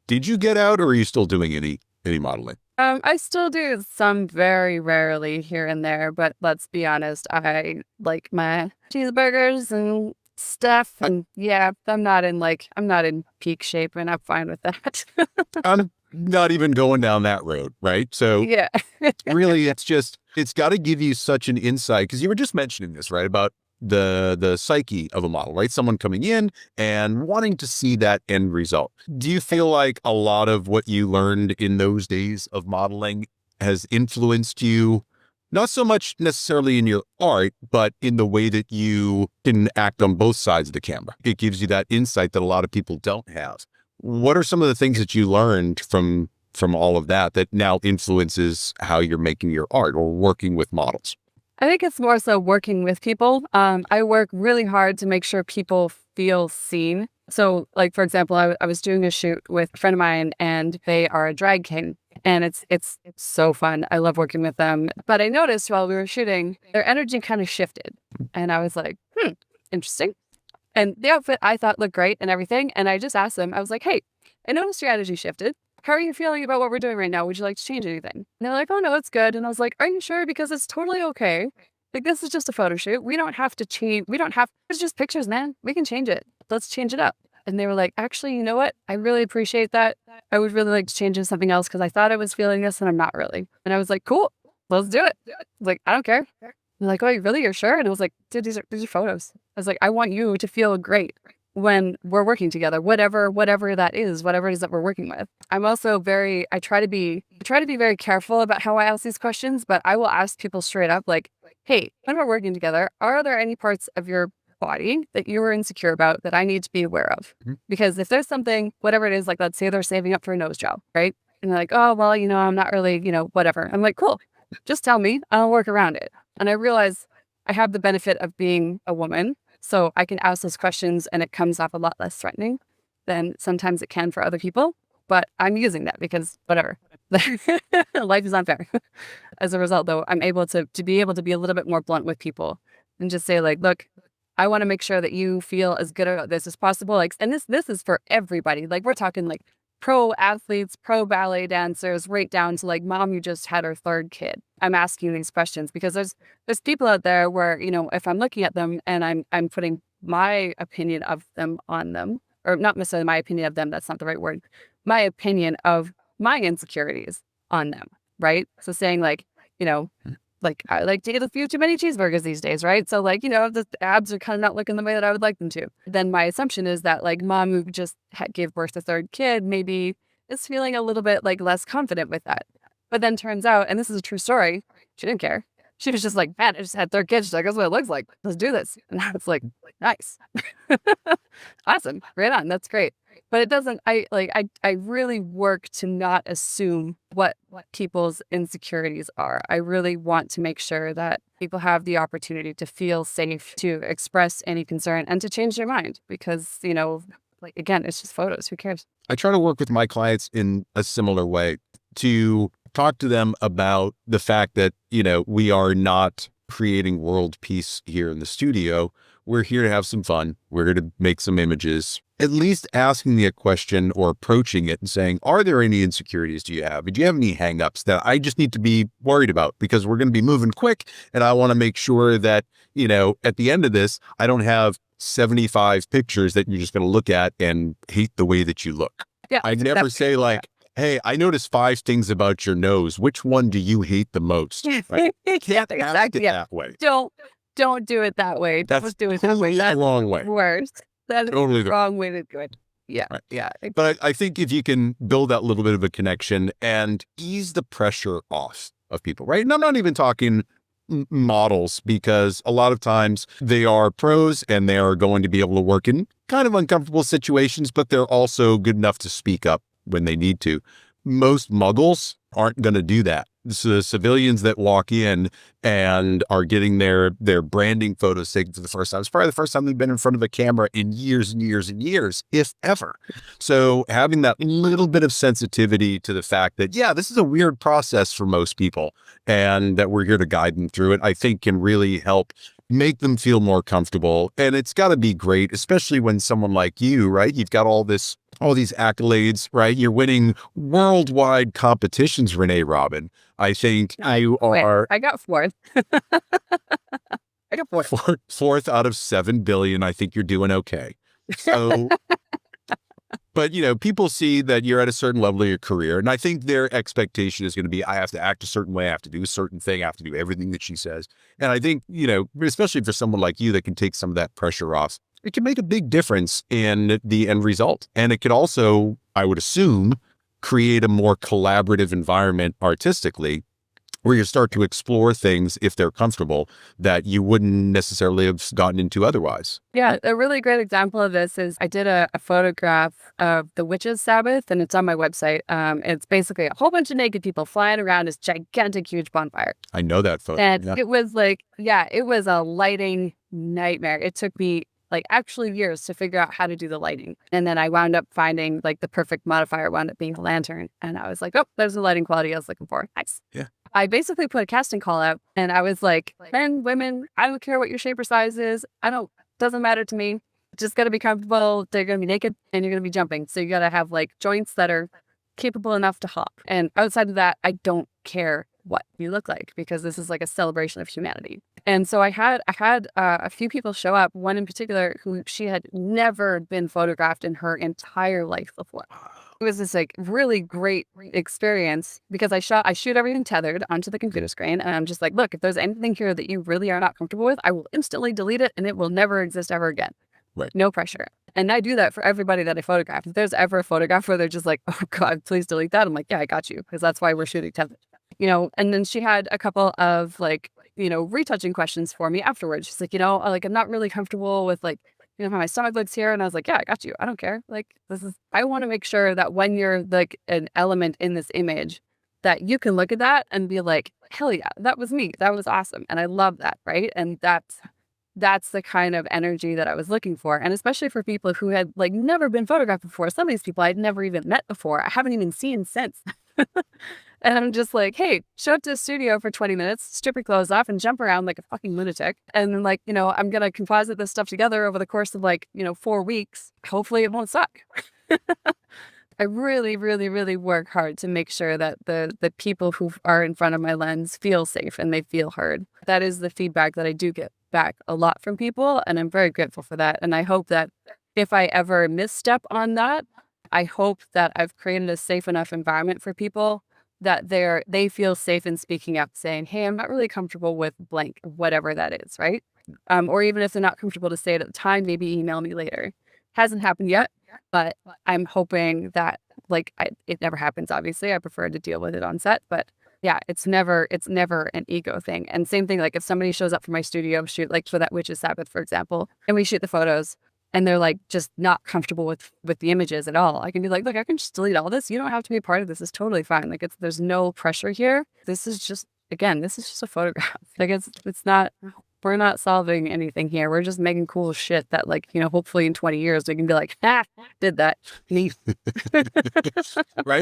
Did you get out, or are you still doing any modeling? I still do some very rarely here and there, but let's be honest, I like my cheeseburgers and stuff. And yeah, I'm not in peak shape, and I'm fine with that. I'm not even going down that road, right? So yeah, really, it's got to give you such an insight, because you were just mentioning this, right? About the psyche of a model, right? Someone coming in and wanting to see that end result. Do you feel like a lot of what you learned in those days of modeling has influenced you, not so much necessarily in your art, but in the way that you can act on both sides of the camera? It gives you that insight that a lot of people don't have. What are some of the things that you learned from all of that now influences how you're making your art or working with models? I think it's more so working with people. I work really hard to make sure people feel seen. So like, for example, I was doing a shoot with a friend of mine, and they are a drag king, and it's so fun. I love working with them. But I noticed while we were shooting, their energy kind of shifted, and I was like, interesting. And the outfit I thought looked great and everything. And I just asked them, I was like, hey, I know the strategy shifted. How are you feeling about what we're doing right now? Would you like to change anything? And they're like, oh, no, it's good. And I was like, are you sure? Because it's totally okay. Like, this is just a photo shoot. We don't have to change. It's just pictures, man. We can change it. Let's change it up. And they were like, actually, you know what? I really appreciate that. I would really like to change it to something else because I thought I was feeling this and I'm not really. And I was like, cool, let's do it. I was like, I don't care. They're like, oh, you're sure? And I was like, dude, these are photos. I was like, I want you to feel great when we're working together, whatever that is, whatever it is that we're working with. I'm also I try to be very careful about how I ask these questions, but I will ask people straight up, like, hey, when we're working together, are there any parts of your body that you were insecure about that I need to be aware of? Because if there's something, whatever it is, like, let's say they're saving up for a nose job, right? And they're like, oh, well, I'm not really, whatever. I'm like, cool, just tell me, I'll work around it. And I realize I have the benefit of being a woman, so I can ask those questions and it comes off a lot less threatening than sometimes it can for other people. But I'm using that because whatever, life is unfair. As a result, though, I'm able to be able to be a little bit more blunt with people and just say, like, look, I want to make sure that you feel as good about this as possible. Like, and this is for everybody. Like, we're talking like pro athletes, pro ballet dancers, right down to like mom who just had her third kid. I'm asking these questions because there's people out there where, if I'm looking at them and I'm putting my opinion of them on them, or not necessarily my opinion of them, that's not the right word, my opinion of my insecurities on them, right? So saying like, like I like to eat a few too many cheeseburgers these days, right? So like, the abs are kind of not looking the way that I would like them to. Then my assumption is that like mom who just gave birth to a third kid maybe is feeling a little bit like less confident with that. But then turns out, and this is a true story, she didn't care. She was just like, man, I just had third kid. She's like, that's what it looks like. Let's do this. And I was like, nice. Awesome. Right on. That's great. But it doesn't, I really work to not assume what people's insecurities are. I really want to make sure that people have the opportunity to feel safe, to express any concern and to change their mind because, like, again, it's just photos. Who cares? I try to work with my clients in a similar way to talk to them about the fact that, we are not creating world peace here in the studio. We're here to have some fun. We're here to make some images. At least asking the question or approaching it and saying, are there any insecurities do you have? Do you have any hangups that I just need to be worried about? Because we're going to be moving quick and I want to make sure that, at the end of this, I don't have 75 pictures that you're just going to look at and hate the way that you look. Yeah, I never say like, hey, I noticed 5 things about your nose. Which one do you hate the most? Right? You can't act it that way. Don't do it that way. That's do it totally that the wrong way. Worse. That's totally the wrong way to do it. Yeah. Right. Yeah. But I think if you can build that little bit of a connection and ease the pressure off of people, right? And I'm not even talking models because a lot of times they are pros and they are going to be able to work in kind of uncomfortable situations, but they're also good enough to speak up when they need to. Most muggles aren't going to do that. So the civilians that walk in and are getting their branding photos taken for the first time, it's probably the first time they've been in front of a camera in years and years and years, if ever. So having that little bit of sensitivity to the fact that, yeah, this is a weird process for most people and that we're here to guide them through it, I think can really help make them feel more comfortable. And it's got to be great, especially when someone like you, right? You've got all these accolades, right? You're winning worldwide competitions, Renee Robyn. I think you are. I got fourth. I got fourth. Fourth out of 7 billion. I think you're doing okay. So, but people see that you're at a certain level of your career, and I think their expectation is going to be, I have to act a certain way, I have to do a certain thing, I have to do everything that she says. And I think, especially for someone like you that can take some of that pressure off, it can make a big difference in the end result. And it could also, I would assume, create a more collaborative environment artistically where you start to explore things, if they're comfortable, that you wouldn't necessarily have gotten into otherwise. Yeah, a really great example of this is I did a photograph of the Witches' Sabbath, and it's on my website. It's basically a whole bunch of naked people flying around this gigantic, huge bonfire. I know that photo. And It was it was a lighting nightmare. It took me actually years to figure out how to do the lighting. And then I wound up finding the perfect modifier wound up being a lantern. And I was like, oh, there's the lighting quality I was looking for. Nice. Yeah. I basically put a casting call out and I was like, men, women, I don't care what your shape or size is. Doesn't matter to me. Just got to be comfortable. They're going to be naked and you're going to be jumping. So you got to have like joints that are capable enough to hop. And outside of that, I don't care what you look like, because this is like a celebration of humanity. And so I had a few people show up, one in particular who she had never been photographed in her entire life before. It was this like really great experience because I shoot everything tethered onto the computer screen, and I'm just like, look, if there's anything here that you really are not comfortable with, I will instantly delete it and it will never exist ever again. Right. No pressure. And I do that for everybody that I photograph. If there's ever a photograph where they're just like, oh God, please delete that, I'm like, yeah, I got you, because that's why we're shooting tethered. And then she had a couple of like, retouching questions for me afterwards. She's like, like, I'm not really comfortable with like, how my stomach looks here. And I was like, yeah, I got you. I don't care. Like, I want to make sure that when you're like an element in this image, that you can look at that and be like, hell yeah, that was me. That was awesome. And I love that. Right. And that's the kind of energy that I was looking for. And especially for people who had like never been photographed before. Some of these people I'd never even met before. I haven't even seen since. And I'm just like, hey, show up to the studio for 20 minutes, strip your clothes off and jump around like a fucking lunatic. And then like, I'm going to composite this stuff together over the course of like, 4 weeks. Hopefully it won't suck. I really, really, really work hard to make sure that the people who are in front of my lens feel safe and they feel heard. That is the feedback that I do get back a lot from people. And I'm very grateful for that. And I hope that if I ever misstep on that, I hope that I've created a safe enough environment for people that they feel safe in speaking up, saying, hey, I'm not really comfortable with blank, whatever that is, right? Or even if they're not comfortable to say it at the time, maybe email me later. Hasn't happened yet, but I'm hoping that it never happens, obviously. I prefer to deal with it on set, but yeah, it's never an ego thing. And same thing, like if somebody shows up for my studio shoot, like for that Witches Sabbath, for example, and we shoot the photos, and they're like just not comfortable with the images at all, I can be like, look, I can just delete all this. You don't have to be a part of this. It's totally fine. Like there's no pressure here. This is just a photograph. Like it's not, we're not solving anything here. We're just making cool shit that like, hopefully in 20 years we can be like, did that. Right.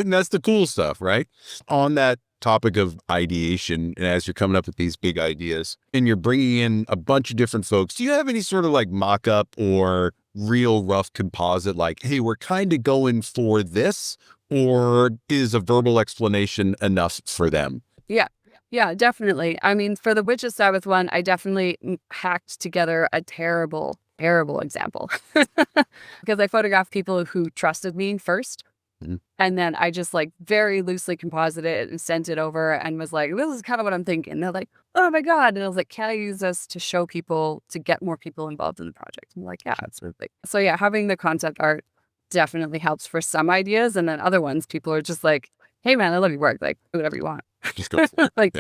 And that's the cool stuff, right? On that topic of ideation, and as you're coming up with these big ideas and you're bringing in a bunch of different folks, do you have any sort of like mock-up or real rough composite, like, hey, we're kind of going for this, or is a verbal explanation enough for them? Yeah, definitely. I mean, for the Witches Sabbath one, I definitely hacked together a terrible example because I photographed people who trusted me first. Mm-hmm. And then I just like very loosely composited it and sent it over and was like, this is kind of what I'm thinking. And they're like, oh my God. And I was like, can I use this to show people, to get more people involved in the project? And I'm like, yeah, absolutely. So yeah, having the concept art definitely helps for some ideas. And then other ones, people are just like, hey man, I love your work. Like, do whatever you want. Just go for it. Like,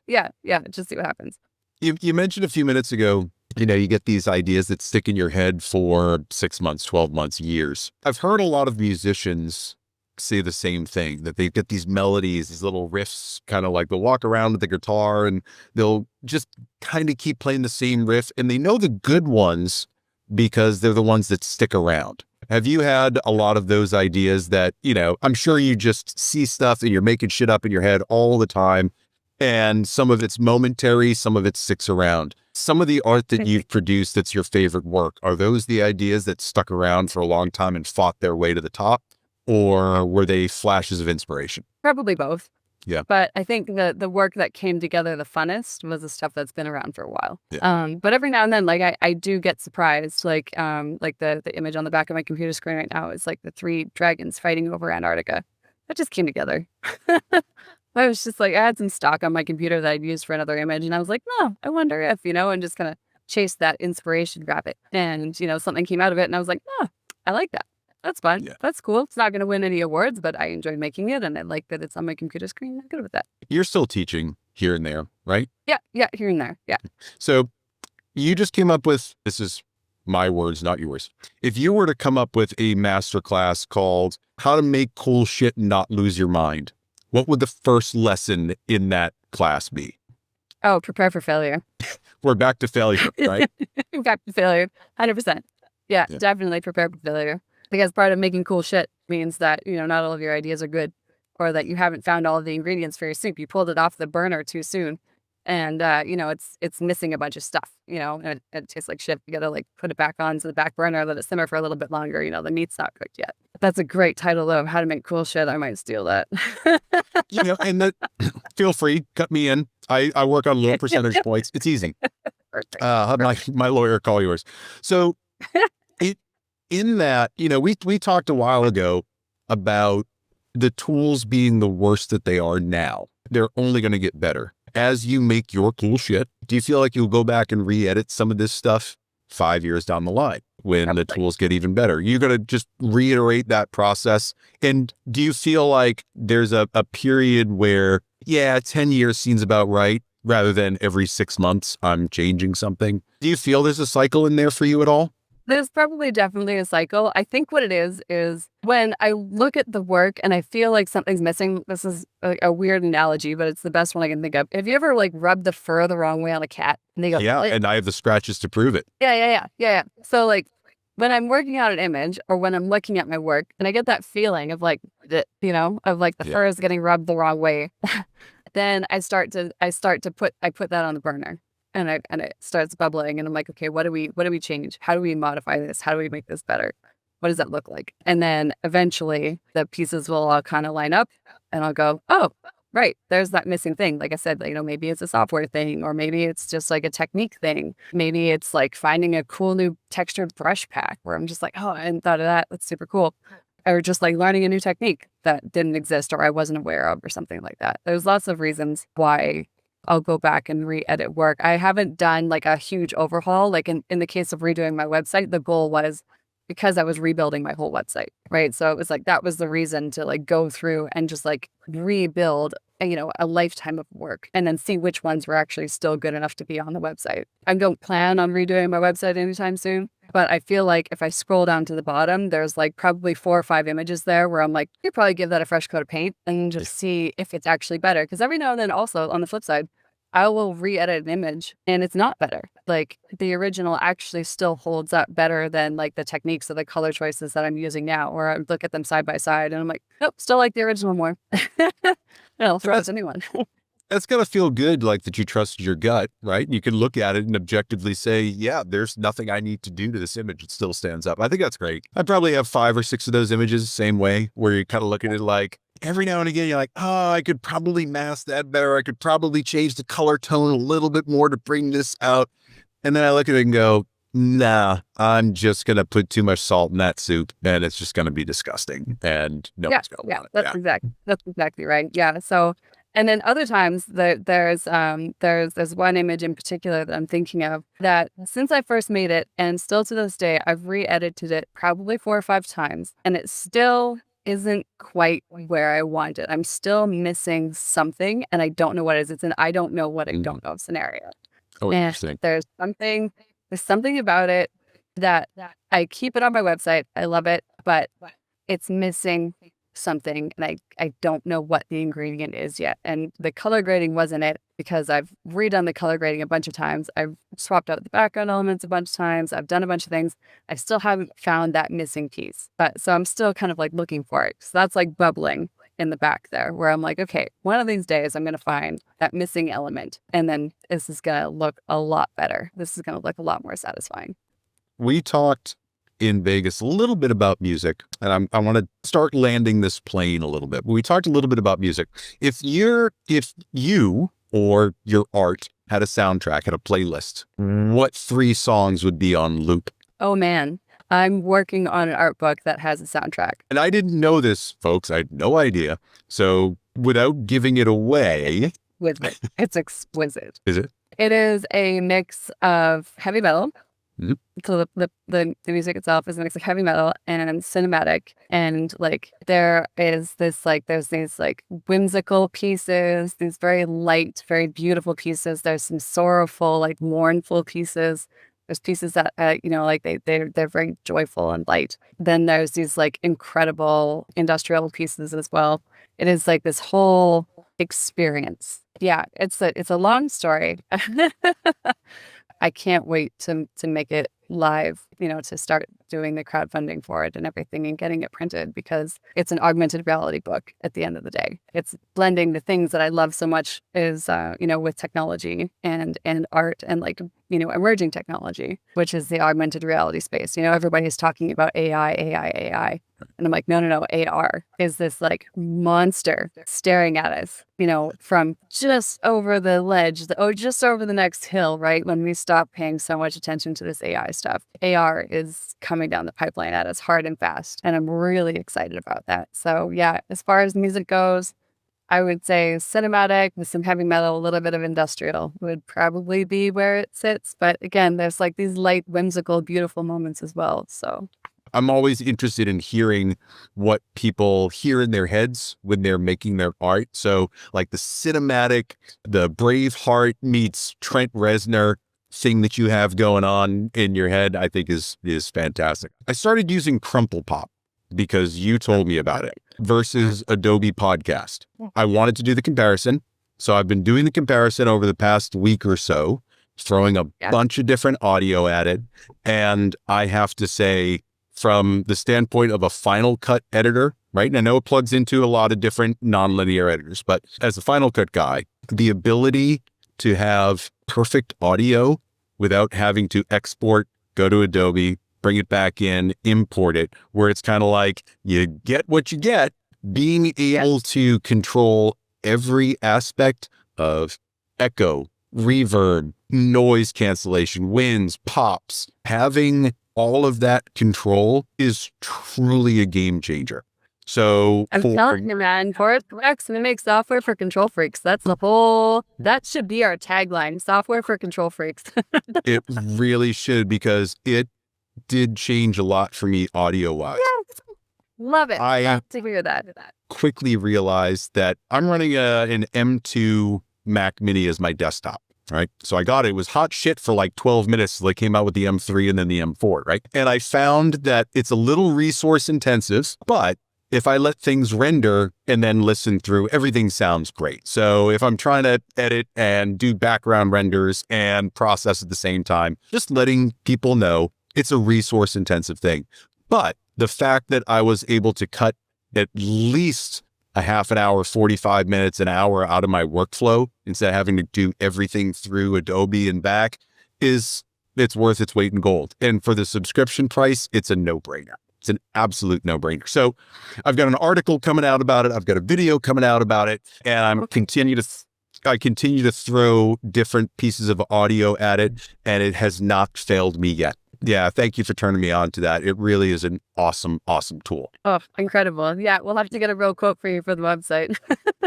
yeah, just see what happens. You mentioned a few minutes ago, you get these ideas that stick in your head for 6 months, 12 months, years. I've heard a lot of musicians say the same thing, that they get these melodies, these little riffs, kind of like they'll walk around with the guitar and they'll just kind of keep playing the same riff. And they know the good ones because they're the ones that stick around. Have you had a lot of those ideas that, I'm sure you just see stuff and you're making shit up in your head all the time, and some of it's momentary, some of it sticks around. Some of the art that you've produced that's your favorite work, are those the ideas that stuck around for a long time and fought their way to the top? Or were they flashes of inspiration? Probably both. Yeah. But I think the work that came together the funnest was the stuff that's been around for a while. Yeah. But every now and then, like I do get surprised. Like the image on the back of my computer screen right now is like the 3 dragons fighting over Antarctica. That just came together. I was just like, I had some stock on my computer that I'd used for another image. And I was like, no, I wonder if, and just kind of chase that inspiration rabbit. And, something came out of it. And I was like, no, I like that. That's fun. Yeah. That's cool. It's not going to win any awards, but I enjoyed making it. And I like that it's on my computer screen. I'm good with that. You're still teaching here and there, right? Yeah, here and there. Yeah. So you just came up with, this is my words, not yours. If you were to come up with a masterclass called How to Make Cool Shit and Not Lose Your Mind, what would the first lesson in that class be? Oh, prepare for failure. We're back to failure, right? Back to failure. 100%. Yeah, definitely prepare for failure. Because part of making cool shit means that, not all of your ideas are good, or that you haven't found all of the ingredients for your soup. You pulled it off the burner too soon. and it's missing a bunch of stuff, and it tastes like shit. You gotta like put it back onto the back burner, let it simmer for a little bit longer. The meat's not cooked yet. That's a great title though, of how to make cool shit. I might steal that. And feel free, cut me in. I work on low percentage points. It's easy. Perfect. Have my lawyer call yours. So in that, we talked a while ago about the tools being the worst that they are now. They're only going to get better. As you make your cool shit, do you feel like you'll go back and re-edit some of this stuff 5 years down the line when Probably. the tools get even better? You're going to just reiterate that process. And do you feel like there's a period where, 10 years seems about right, rather than every 6 months I'm changing something? Do you feel there's a cycle in there for you at all? There's probably definitely a cycle. I think what it is when I look at the work and I feel like something's missing. This is a weird analogy, but it's the best one I can think of. Have you ever like rubbed the fur the wrong way on a cat? And they go, yeah, and I have the scratches to prove it. Yeah. So like when I'm working out an image or when I'm looking at my work and I get that feeling of like, the fur is getting rubbed the wrong way, then I put that on the burner. And it starts bubbling, and I'm like, okay, what do we change? How do we modify this? How do we make this better? What does that look like? And then eventually the pieces will all kind of line up, and I'll go, oh, right, there's that missing thing. Like I said, maybe it's a software thing, or maybe it's just like a technique thing. Maybe it's like finding a cool new textured brush pack where I'm just like, oh, I hadn't thought of that. That's super cool. Or just like learning a new technique that didn't exist or I wasn't aware of or something like that. There's lots of reasons why I'll go back and re-edit work. I haven't done like a huge overhaul. Like in the case of redoing my website, the goal was because I was rebuilding my whole website, right? So it was like, that was the reason to like go through and just like rebuild, a lifetime of work and then see which ones were actually still good enough to be on the website. I don't plan on redoing my website anytime soon, but I feel like if I scroll down to the bottom, there's like probably 4 or 5 images there where I'm like, you could probably give that a fresh coat of paint and just see if it's actually better. Because every now and then also on the flip side, I will re-edit an image and it's not better. Like the original actually still holds up better than like the techniques or the color choices that I'm using now, or I look at them side by side and I'm like, nope, still like the original more. I'll throw out a new one. That's got to feel good, like that you trust your gut, right? You can look at it and objectively say, yeah, there's nothing I need to do to this image. It still stands up. I think that's great. I probably have 5 or 6 of those images the same way, where you kind of look at it like, every now and again, you're like, oh, I could probably mask that better. I could probably change the color tone a little bit more to bring this out. And then I look at it and go, nah, I'm just going to put too much salt in that soup and it's just going to be disgusting. And no one's going to want it. That's exactly right. Yeah. So, and then other times there's one image in particular that I'm thinking of that since I first made it and still to this day, I've re-edited it probably 4 or 5 times and it still isn't quite where I want it. I'm still missing something and I don't know what it is. It's an I don't know what I don't know scenario. Oh, interesting. There's something about it that I keep it on my website. I love it, but it's missing something and I don't know what the ingredient is yet. And the color grading wasn't it because I've redone the color grading a bunch of times. I've swapped out the background elements a bunch of times. I've done a bunch of things. I still haven't found that missing piece. But so I'm still kind of like looking for it. So that's like bubbling in the back there where I'm like, okay, one of these days I'm going to find that missing element. And then this is going to look a lot better. This is going to look a lot more satisfying. We talked in Vegas a little bit about music, and I want to start landing this plane a little bit. We talked a little bit about music. If you or your art had a soundtrack, had a playlist, what 3 songs would be on loop? Oh man, I'm working on an art book that has a soundtrack. And I didn't know this, folks. I had no idea. So without giving it away. It's exquisite. Is it? It is a mix of heavy metal. Mm-hmm. So the music itself is a mix of heavy metal and cinematic, and like there's these like whimsical pieces, these very light, very beautiful pieces. There's some sorrowful, like mournful pieces. There's pieces that they're very joyful and light. Then there's these like incredible industrial pieces as well. It is like this whole experience. Yeah, it's a long story. I can't wait to make it live, to start doing the crowdfunding for it and everything and getting it printed, because it's an augmented reality book at the end of the day. It's blending the things that I love so much is, with technology and art and emerging technology, which is the augmented reality space. Everybody's talking about AI. And I'm like, no, AR is this monster staring at us, from just over the ledge, just over the next hill, right? When we stop paying so much attention to this AI stuff, AR is coming down the pipeline at us hard and fast. And I'm really excited about that. So yeah, as far as music goes, I would say cinematic with some heavy metal, a little bit of industrial would probably be where it sits. But again, there's these light, whimsical, beautiful moments as well. So I'm always interested in hearing what people hear in their heads when they're making their art. So the cinematic, the Braveheart meets Trent Reznor thing that you have going on in your head, I think is fantastic. I started using Crumple Pop because you told me about it versus Adobe Podcast. I wanted to do the comparison. So I've been doing the comparison over the past week or so, throwing a bunch of different audio at it. And I have to say, from the standpoint of a Final Cut editor, right? And I know it plugs into a lot of different nonlinear editors, but as a Final Cut guy, the ability to have perfect audio without having to export, go to Adobe, bring it back in, import it, where it's kind of like you get what you get, being able to control every aspect of echo, reverb, noise cancellation, winds, pops, having all of that control is truly a game changer. So I'm telling you, man, Boris FX, we make software for control freaks. That should be our tagline, software for control freaks. It really should, because it did change a lot for me audio-wise. Yes. Love it. I love to hear that. Quickly realized that I'm running an M2 Mac Mini as my desktop. Right. So I got it. It was hot shit for 12 minutes. They came out with the M3 and then the M4. Right. And I found that it's a little resource intensive, but if I let things render and then listen through, everything sounds great. So if I'm trying to edit and do background renders and process at the same time, just letting people know it's a resource intensive thing. But the fact that I was able to cut at least a half an hour, 45 minutes, an hour out of my workflow instead of having to do everything through Adobe and back it's worth its weight in gold. And for the subscription price, it's a no-brainer. It's an absolute no-brainer. So I've got an article coming out about it. I've got a video coming out about it, and I continue to throw different pieces of audio at it, and it has not failed me yet. Yeah, thank you for turning me on to that. It really is an awesome, awesome tool. Oh, incredible. Yeah, we'll have to get a real quote for you for the website.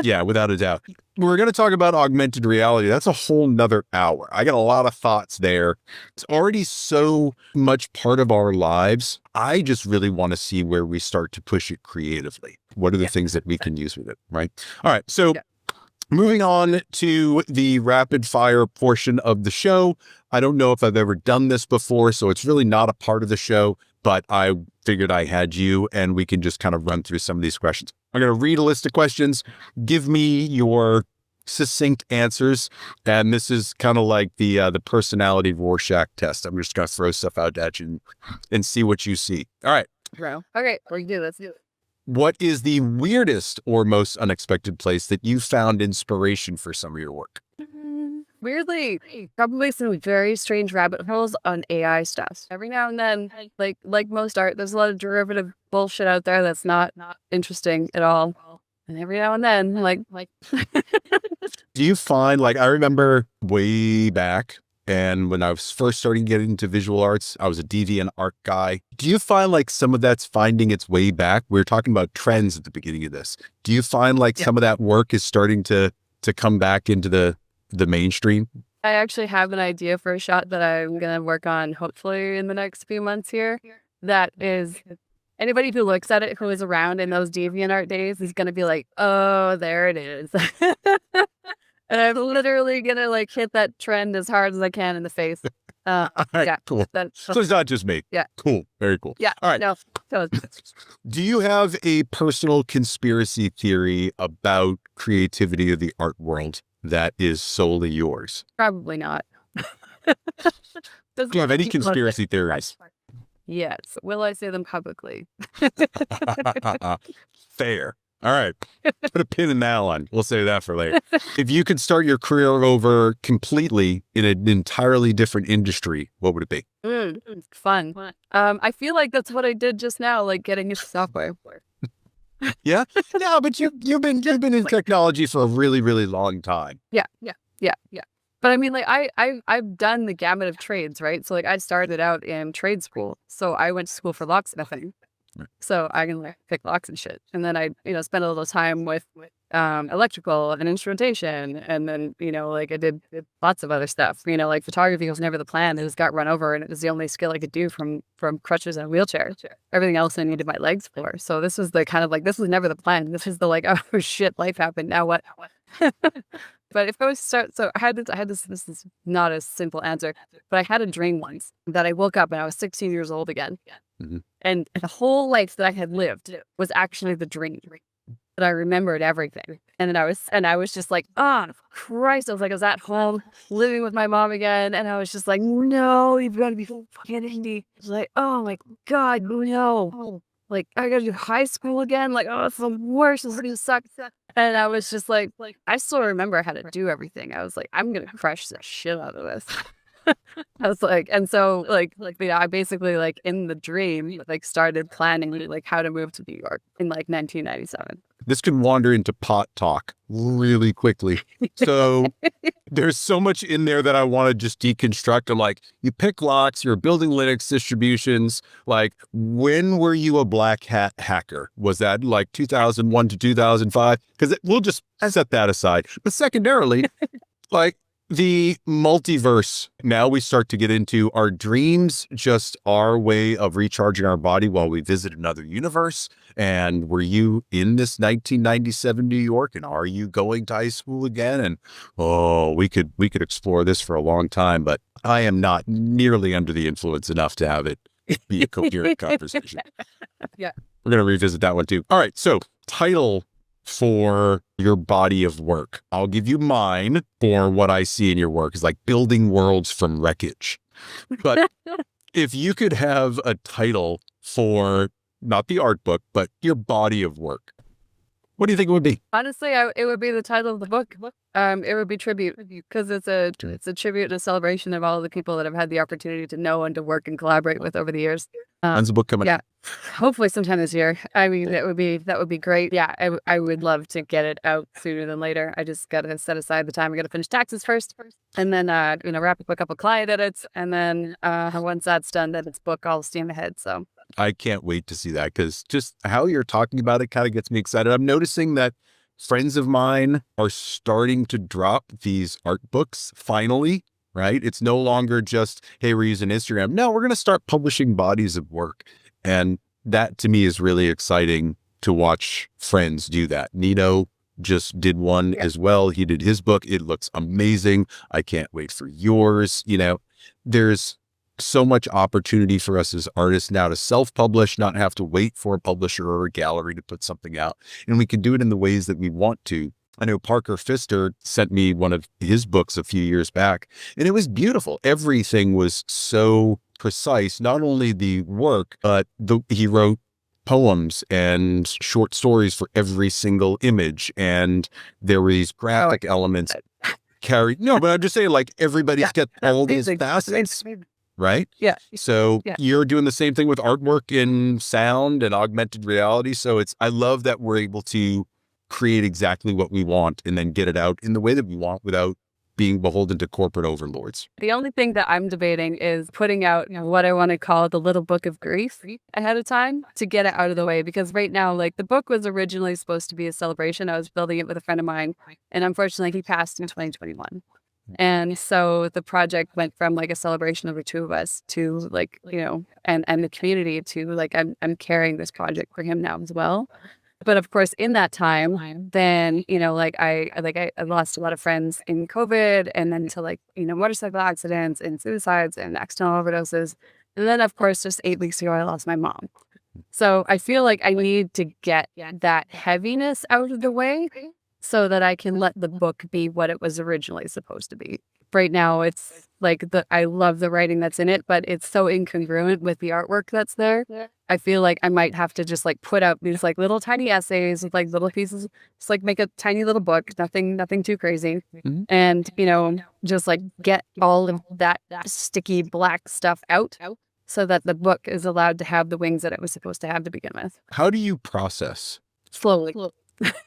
Yeah, without a doubt. We're going to talk about augmented reality. That's a whole nother hour. I got a lot of thoughts there. It's already so much part of our lives. I just really want to see where we start to push it creatively. What are the things that we can use with it, right? All right, so moving on to the rapid fire portion of the show. I don't know if I've ever done this before, so it's really not a part of the show, but I figured I had you and we can just kind of run through some of these questions. I'm going to read a list of questions. Give me your succinct answers. And this is kind of like the personality Rorschach test. I'm just going to throw stuff out at you and see what you see. All right. Bro. Okay, we can do this. What is the weirdest or most unexpected place that you found inspiration for some of your work? Weirdly, probably some very strange rabbit holes on AI stuff. Every now and then, like most art, there's a lot of derivative bullshit out there that's not interesting at all. And every now and then, like. Do you find, I remember way back, and when I was first starting getting into visual arts, I was a deviant art guy. Do you find some of that's finding its way back? We were talking about trends at the beginning of this. Do you find some of that work is starting to come back into the mainstream? I actually have an idea for a shot that I'm going to work on hopefully in the next few months here. That is, anybody who looks at it who is around in those DeviantArt days is going to be like, oh, there it is. And I'm literally going to hit that trend as hard as I can in the face. All right, cool. So it's not just me. Yeah. Cool. Very cool. Yeah. All right. No. Do you have a personal conspiracy theory about creativity of the art world that is solely yours? Probably not. Do you have any conspiracy theories? Yes. Will I say them publicly? Fair. All right. Put a pin in that one. We'll save that for later. If you could start your career over completely in an entirely different industry, what would it be? Fun. I feel like that's what I did just now, like getting into software. Yeah? No, but you've been in technology for a really, really long time. Yeah. But I mean, like I've done the gamut of trades, right? So like I started out in trade school. So I went to school for locksmithing. Right. So I can like pick locks and shit. And then I, spent a little time with electrical and instrumentation. And then, like I did lots of other stuff. Like photography was never the plan. It just got run over and it was the only skill I could do from crutches and a wheelchair. Everything else I needed my legs for. So this was the kind of like, this was never the plan. This is the like, oh shit, life happened. Now what? But if I was so I had this, this is not a simple answer, but I had a dream once that I woke up and I was 16 years old again. Mm-hmm. And the whole life that I had lived was actually the dream. That I remembered everything. And then I was just like, oh Christ. I was at home living with my mom again. And I was just like, no, you've got to be fucking indie. I was like, oh my God, no. Like, I gotta do high school again. Like, oh, it's the worst. It's gonna suck. And I was just like, I still remember how to do everything. I was like, I'm gonna crush the shit out of this. I was like, and so I basically like in the dream, like started planning like how to move to New York in like 1997. This can wander into pot talk really quickly. So there's so much in there that I want to just deconstruct. I'm like, you pick locks, you're building Linux distributions. Like, when were you a black hat hacker? Was that like 2001 to 2005? Because we'll just set that aside. But secondarily, like, the multiverse, now we start to get into our dreams, just our way of recharging our body while we visit another universe. And were you in this 1997 New York? And are you going to high school again? And we could explore this for a long time, but I am not nearly under the influence enough to have it be a coherent conversation. Yeah. We're going to revisit that one too. All right. So title for your body of work. I'll give you mine for what I see in your work is like building worlds from wreckage. But if you could have a title for not the art book, but your body of work, what do you think it would be? Honestly, it would be the title of the book. It would be tribute because it's a tribute and a celebration of all the people that I've had the opportunity to know and to work and collaborate with over the years. When's the book coming? Yeah, hopefully sometime this year. I mean, that would be great. Yeah, I would love to get it out sooner than later. I just got to set aside the time. I got to finish taxes first, and then wrap up a couple client edits, and then once that's done, then it's book all steam ahead. So I can't wait to see that because just how you're talking about it kind of gets me excited. I'm noticing that friends of mine are starting to drop these art books finally, right? It's no longer just, hey, we're using Instagram. No, we're going to start publishing bodies of work. And that to me is really exciting to watch friends do that. Nino just did one as well. He did his book. It looks amazing. I can't wait for yours. There's so much opportunity for us as artists now to self-publish, not have to wait for a publisher or a gallery to put something out. And we can do it in the ways that we want to. I know Parker Pfister sent me one of his books a few years back, and it was beautiful. Everything was so precise, not only the work, but he wrote poems and short stories for every single image. And there were these graphic elements carried. No, but I'm just saying, like, everybody's got all these facets. Right? Yeah. So you're doing the same thing with artwork in sound and augmented reality. So I love that we're able to create exactly what we want and then get it out in the way that we want without being beholden to corporate overlords. The only thing that I'm debating is putting out what I want to call the little book of grief ahead of time to get it out of the way. Because right now, like, the book was originally supposed to be a celebration. I was building it with a friend of mine, and unfortunately he passed in 2021. And so the project went from like a celebration of the two of us to like, and the community to like, I'm carrying this project for him now as well. But of course, in that time, then, I lost a lot of friends in COVID, and then to like, motorcycle accidents and suicides and accidental overdoses. And then of course, just 8 weeks ago, I lost my mom. So I feel like I need to get that heaviness out of the way, so that I can let the book be what it was originally supposed to be right now it's like I love the writing that's in it, but it's so incongruent with the artwork that's there. I feel like I might have to just like put out these like little tiny essays with like little pieces, just like make a tiny little book, nothing too crazy. And, just like get all of that sticky black stuff out so that the book is allowed to have the wings that it was supposed to have to begin with. How do you process? Slowly.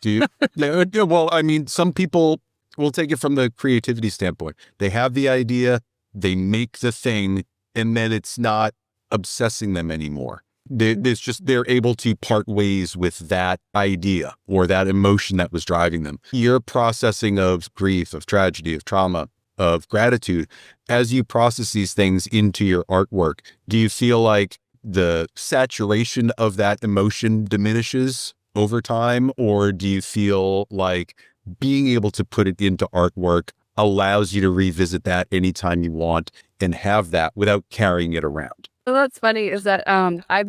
Do you? Yeah, well, I mean, some people will take it from the creativity standpoint. They have the idea, they make the thing, and then it's not obsessing them anymore. It's just they're able to part ways with that idea or that emotion that was driving them. Your processing of grief, of tragedy, of trauma, of gratitude, as you process these things into your artwork, do you feel like the saturation of that emotion diminishes over time, or do you feel like being able to put it into artwork allows you to revisit that anytime you want and have that without carrying it around? So that's funny is that I've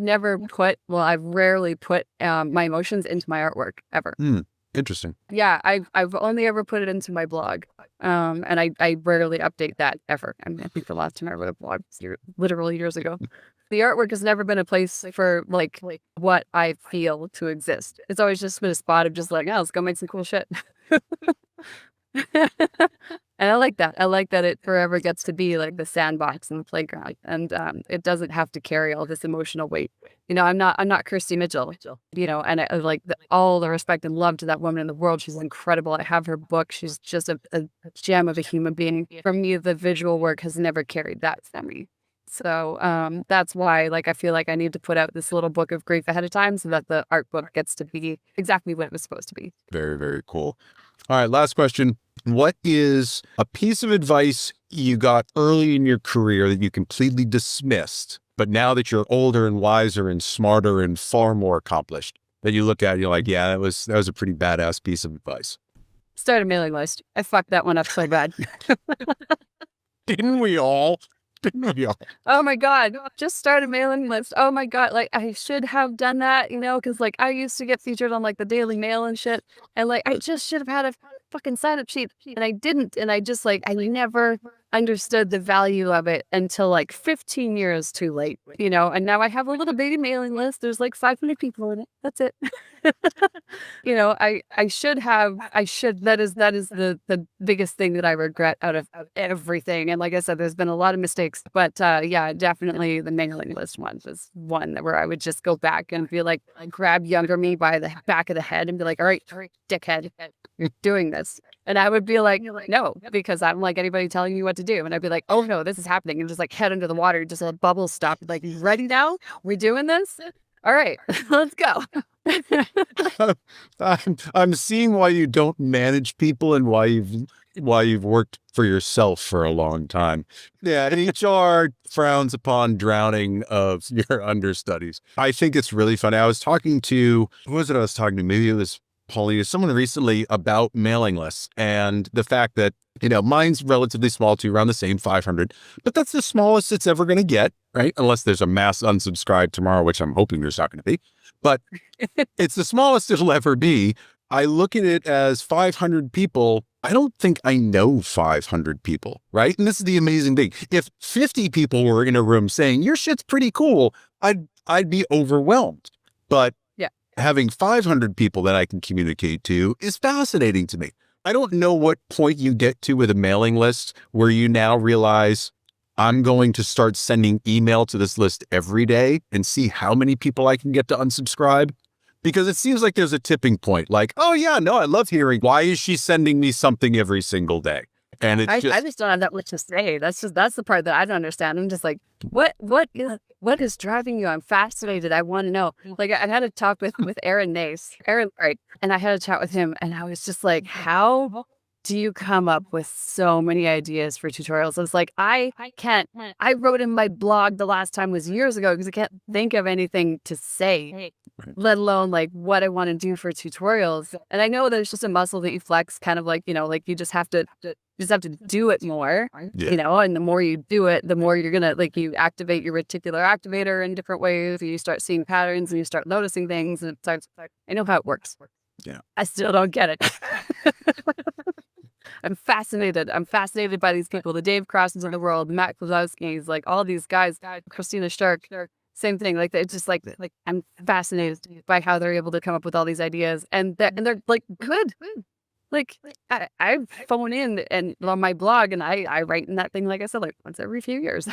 rarely put my emotions into my artwork ever. Interesting. Yeah, I've only ever put it into my blog. And I rarely update that ever. I mean, I think the last time I wrote a blog was literally years ago. The artwork has never been a place for like what I feel to exist. It's always just been a spot of just like, oh, let's go make some cool shit. And I like that. I like that it forever gets to be like the sandbox and the playground, and it doesn't have to carry all this emotional weight. I'm not Kirsty Mitchell. And I like all the respect and love to that woman in the world. She's incredible. I have her book. She's just a gem of a human being. For me, the visual work has never carried that for me. So that's why, like, I feel like I need to put out this little book of grief ahead of time so that the art book gets to be exactly what it was supposed to be. Very, very cool. All right, last question. What is a piece of advice you got early in your career that you completely dismissed, but now that you're older and wiser and smarter and far more accomplished, that you look at and you're like, yeah, that was a pretty badass piece of advice? Start a mailing list. I fucked that one up so bad. Didn't we all? Oh my God, just start a mailing list. Oh my God, like I should have done that, because like I used to get featured on like the Daily Mail and shit. And like I just should have had a fucking sign up sheet and I didn't. And I just like, I never understood the value of it until like 15 years too late, and now I have a little baby mailing list. There's like 500 people in it. That's it. I should, that is the biggest thing that I regret out of everything. And like I said, there's been a lot of mistakes, but yeah, definitely the mailing list one was one where I would just go back and feel like grab younger me by the back of the head and be like, all right, dickhead, you're doing this. And I would be like, no, because I'm like anybody telling you what to do. And I'd be like, oh no, this is happening. And just like head under the water, just let bubbles stop. Like, you ready now? We're doing this? All right, let's go. I'm seeing why you don't manage people and why you've worked for yourself for a long time. Yeah, HR frowns upon drowning of your understudies. I think it's really funny. I was talking to, who was it I was talking to? Maybe it was Pauline, someone recently, about mailing lists and the fact that, mine's relatively small too, around the same 500, but that's the smallest it's ever going to get, right? Unless there's a mass unsubscribe tomorrow, which I'm hoping there's not going to be, but it's the smallest it'll ever be. I look at it as 500 people. I don't think I know 500 people, right? And this is the amazing thing. If 50 people were in a room saying, your shit's pretty cool, I'd be overwhelmed. But having 500 people that I can communicate to is fascinating to me. I don't know what point you get to with a mailing list where you now realize I'm going to start sending email to this list every day and see how many people I can get to unsubscribe. Because it seems like there's a tipping point. Like, oh yeah, no, I love hearing, why is she sending me something every single day? And I just don't have that much to say. That's the part that I don't understand. I'm just like, what is driving you? I'm fascinated. I want to know. Like, I had a talk with Aaron Nace. Right? And I had a chat with him, and I was just like, how do you come up with so many ideas for tutorials? I was like, I can't. I wrote in my blog the last time was years ago because I can't think of anything to say, let alone like what I want to do for tutorials. And I know that it's just a muscle that you flex, kind of like, like you just have to do it more, and the more you do it, the more you're gonna you activate your reticular activator in different ways. And you start seeing patterns and you start noticing things, and it starts. I know how it works. Yeah, I still don't get it. I'm fascinated. I'm fascinated by these people, the Dave Crosses of the world, Matt Kozlowski's, like all these guys, Christina Stark, same thing. Like it's just like I'm fascinated by how they're able to come up with all these ideas, and they're like good. Like I phone in and on my blog, and I write in that thing, like I said, like once every few years.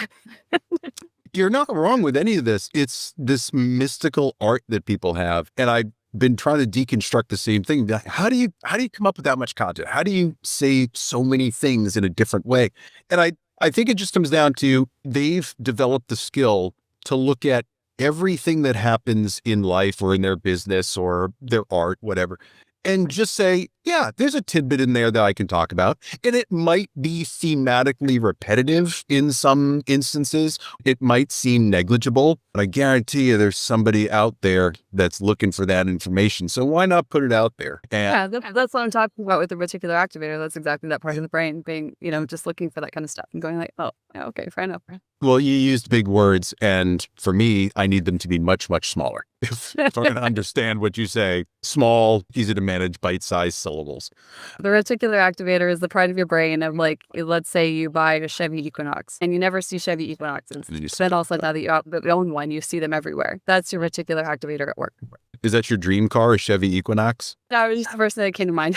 You're not wrong with any of this. It's this mystical art that people have. And I've been trying to deconstruct the same thing. How do you come up with that much content? How do you say so many things in a different way? And I think it just comes down to they've developed the skill to look at everything that happens in life or in their business or their art, whatever, and just say, yeah, there's a tidbit in there that I can talk about. And it might be thematically repetitive in some instances. It might seem negligible, but I guarantee you there's somebody out there that's looking for that information. So why not put it out there? And that's what I'm talking about with the reticular activator. That's exactly that part of the brain being, just looking for that kind of stuff and going like, oh, yeah, okay, fair enough. Well, you used big words, and for me, I need them to be much, much smaller. If I'm going to understand what you say, small, easy to manage, bite-sized syllables. The reticular activator is the part of your brain of, like, let's say you buy a Chevy Equinox and you never see Chevy Equinoxes. Then also now that you own one, you see them everywhere. That's your reticular activator at work. Is that your dream car, a Chevy Equinox? That was just the first thing that came to mind.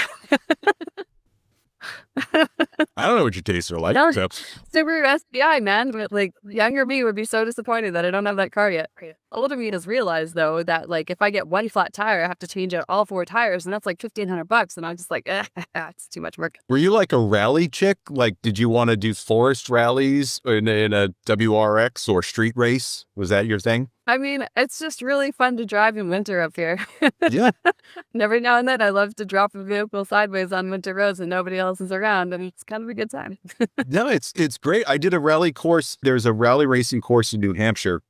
I don't know what your tastes are like. No, So. Subaru SPI, man. But, like, younger me would be so disappointed that I don't have that car yet. Older me has realized, though, that, like, if I get one flat tire, I have to change out all 4 tires, and that's like $1,500. And I'm just like, it's too much work. Were you like a rally chick? Like, did you want to do forest rallies in a WRX or street race? Was that your thing? I mean, it's just really fun to drive in winter up here. Yeah. And every now and then I love to drop a vehicle sideways on winter roads and nobody else is around, and it's kind of a good time. No, it's great. I did a rally course. There's a rally racing course in New Hampshire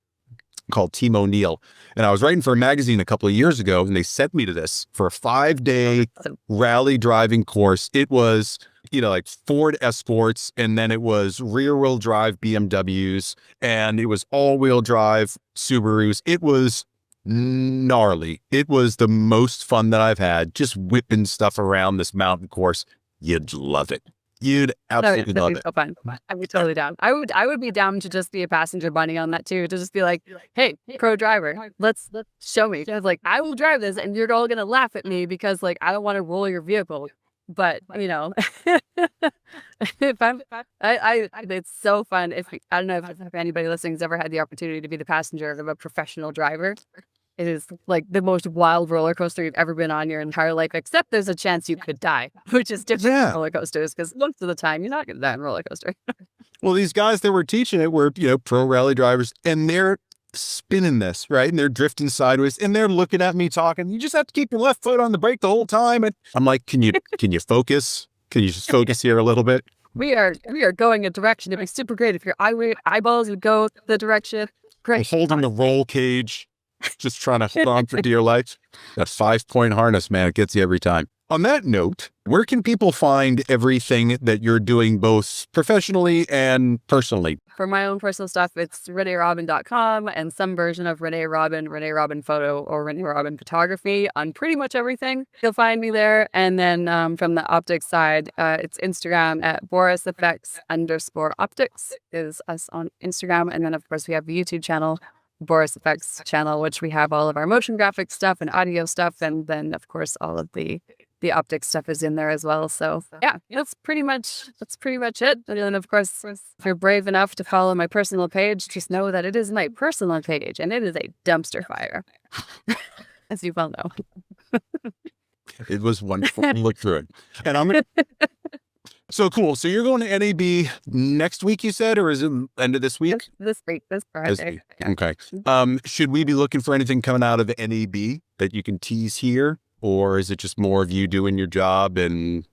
called Team O'Neill. And I was writing for a magazine a couple of years ago, and they sent me to this for a 5-day rally driving course. It was, like Ford Escorts, and then it was rear-wheel drive BMWs, and it was all-wheel drive Subarus. It was gnarly. It was the most fun that I've had, just whipping stuff around this mountain course. You'd love it. You'd absolutely love it. So fun. I'd be totally down. I would be down to just be a passenger bunny on that too, to just be like, hey, pro driver, let's show me. I was like, I will drive this, and you're all gonna laugh at me because, like, I don't want to roll your vehicle. But it's so fun. I don't know if anybody listening has ever had the opportunity to be the passenger of a professional driver. It is like the most wild roller coaster you've ever been on your entire life, except there's a chance you could die, which is different from roller coasters, because most of the time you're not going to die on a roller coaster. Well, these guys that were teaching it were, pro rally drivers, and they're spinning this, right? And they're drifting sideways, and they're looking at me talking, you just have to keep your left foot on the brake the whole time. And I'm like, can you focus? Can you just focus here a little bit? We are going a direction. It'd be super great if your eyeballs would go the direction. Great. I'm holding the roll cage, just trying to hold on for dear life. That 5-point harness, man, it gets you every time. On that note, where can people find everything that you're doing both professionally and personally? For my own personal stuff, it's reneerobyn.com and some version of Renee Robyn, Renee Robyn Photo, or Renee Robyn Photography on pretty much everything. You'll find me there. And then from the optics side, it's Instagram at Boris FX _optics is us on Instagram. And then, of course, we have the YouTube channel, Boris FX channel, which we have all of our motion graphic stuff and audio stuff. And then, of course, all of the optics stuff is in there as well. So yeah, that's pretty much it. And then, of course, if you're brave enough to follow my personal page, just know that it is my personal page, and it is a dumpster fire, as you well know. It was wonderful to look through it. And I'm going to... So cool. So you're going to NAB next week, you said, or is it end of this week? This Friday. Okay. Should we be looking for anything coming out of NAB that you can tease here? Or is it just more of you doing your job and,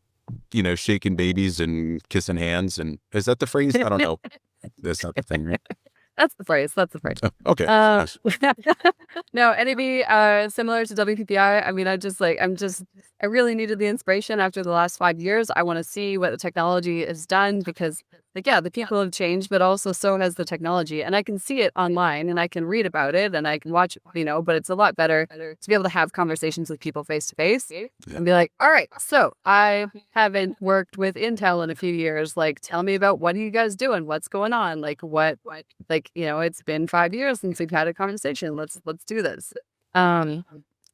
shaking babies and kissing hands? And is that the phrase? I don't know. That's not the thing, right? That's the phrase. Oh, okay. No, NAB, similar to WPPI. I mean, I'm just I really needed the inspiration after the last 5 years. I want to see what the technology has done because, like, yeah, the people have changed, but also so has the technology. And I can see it online and I can read about it and I can watch, but it's a lot better to be able to have conversations with people face to face and be like, all right, so I haven't worked with Intel in a few years. Like, tell me about what are you guys doing? What's going on? Like, it's been 5 years since we've had a conversation. Let's do this.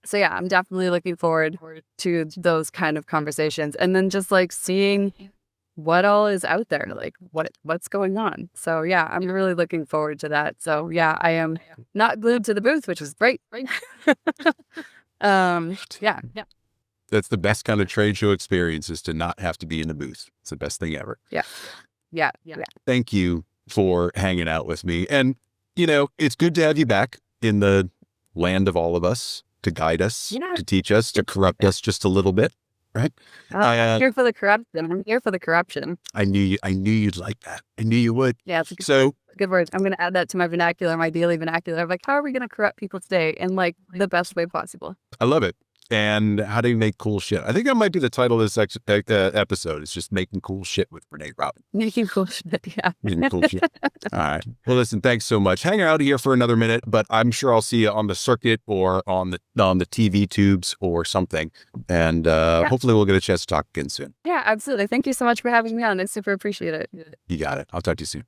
So yeah, I'm definitely looking forward to those kind of conversations and then just like seeing what all is out there, like what's going on. So yeah, I'm really looking forward to that. So yeah, I am not glued to the booth, which is great. Yeah. That's the best kind of trade show experience, is to not have to be in the booth. It's the best thing ever. Yeah. Thank you for hanging out with me. And, it's good to have you back in the land of all of us, to guide us, to teach us, to corrupt us just a little bit, right? I'm here for the corruption. I'm here for the corruption. I knew you'd like that. I knew you would. Yeah, it's a good word. I'm going to add that to my vernacular, my daily vernacular. I'm like, how are we going to corrupt people today in like the best way possible? I love it. And how do you make cool shit? I think that might be the title of this episode. It's just making cool shit with Renee Robyn. Making cool shit, yeah. Making cool shit. All right. Well, listen, thanks so much. Hang out here for another minute, but I'm sure I'll see you on the circuit or on the TV tubes or something. And hopefully we'll get a chance to talk again soon. Yeah, absolutely. Thank you so much for having me on. I super appreciate it. You got it. I'll talk to you soon.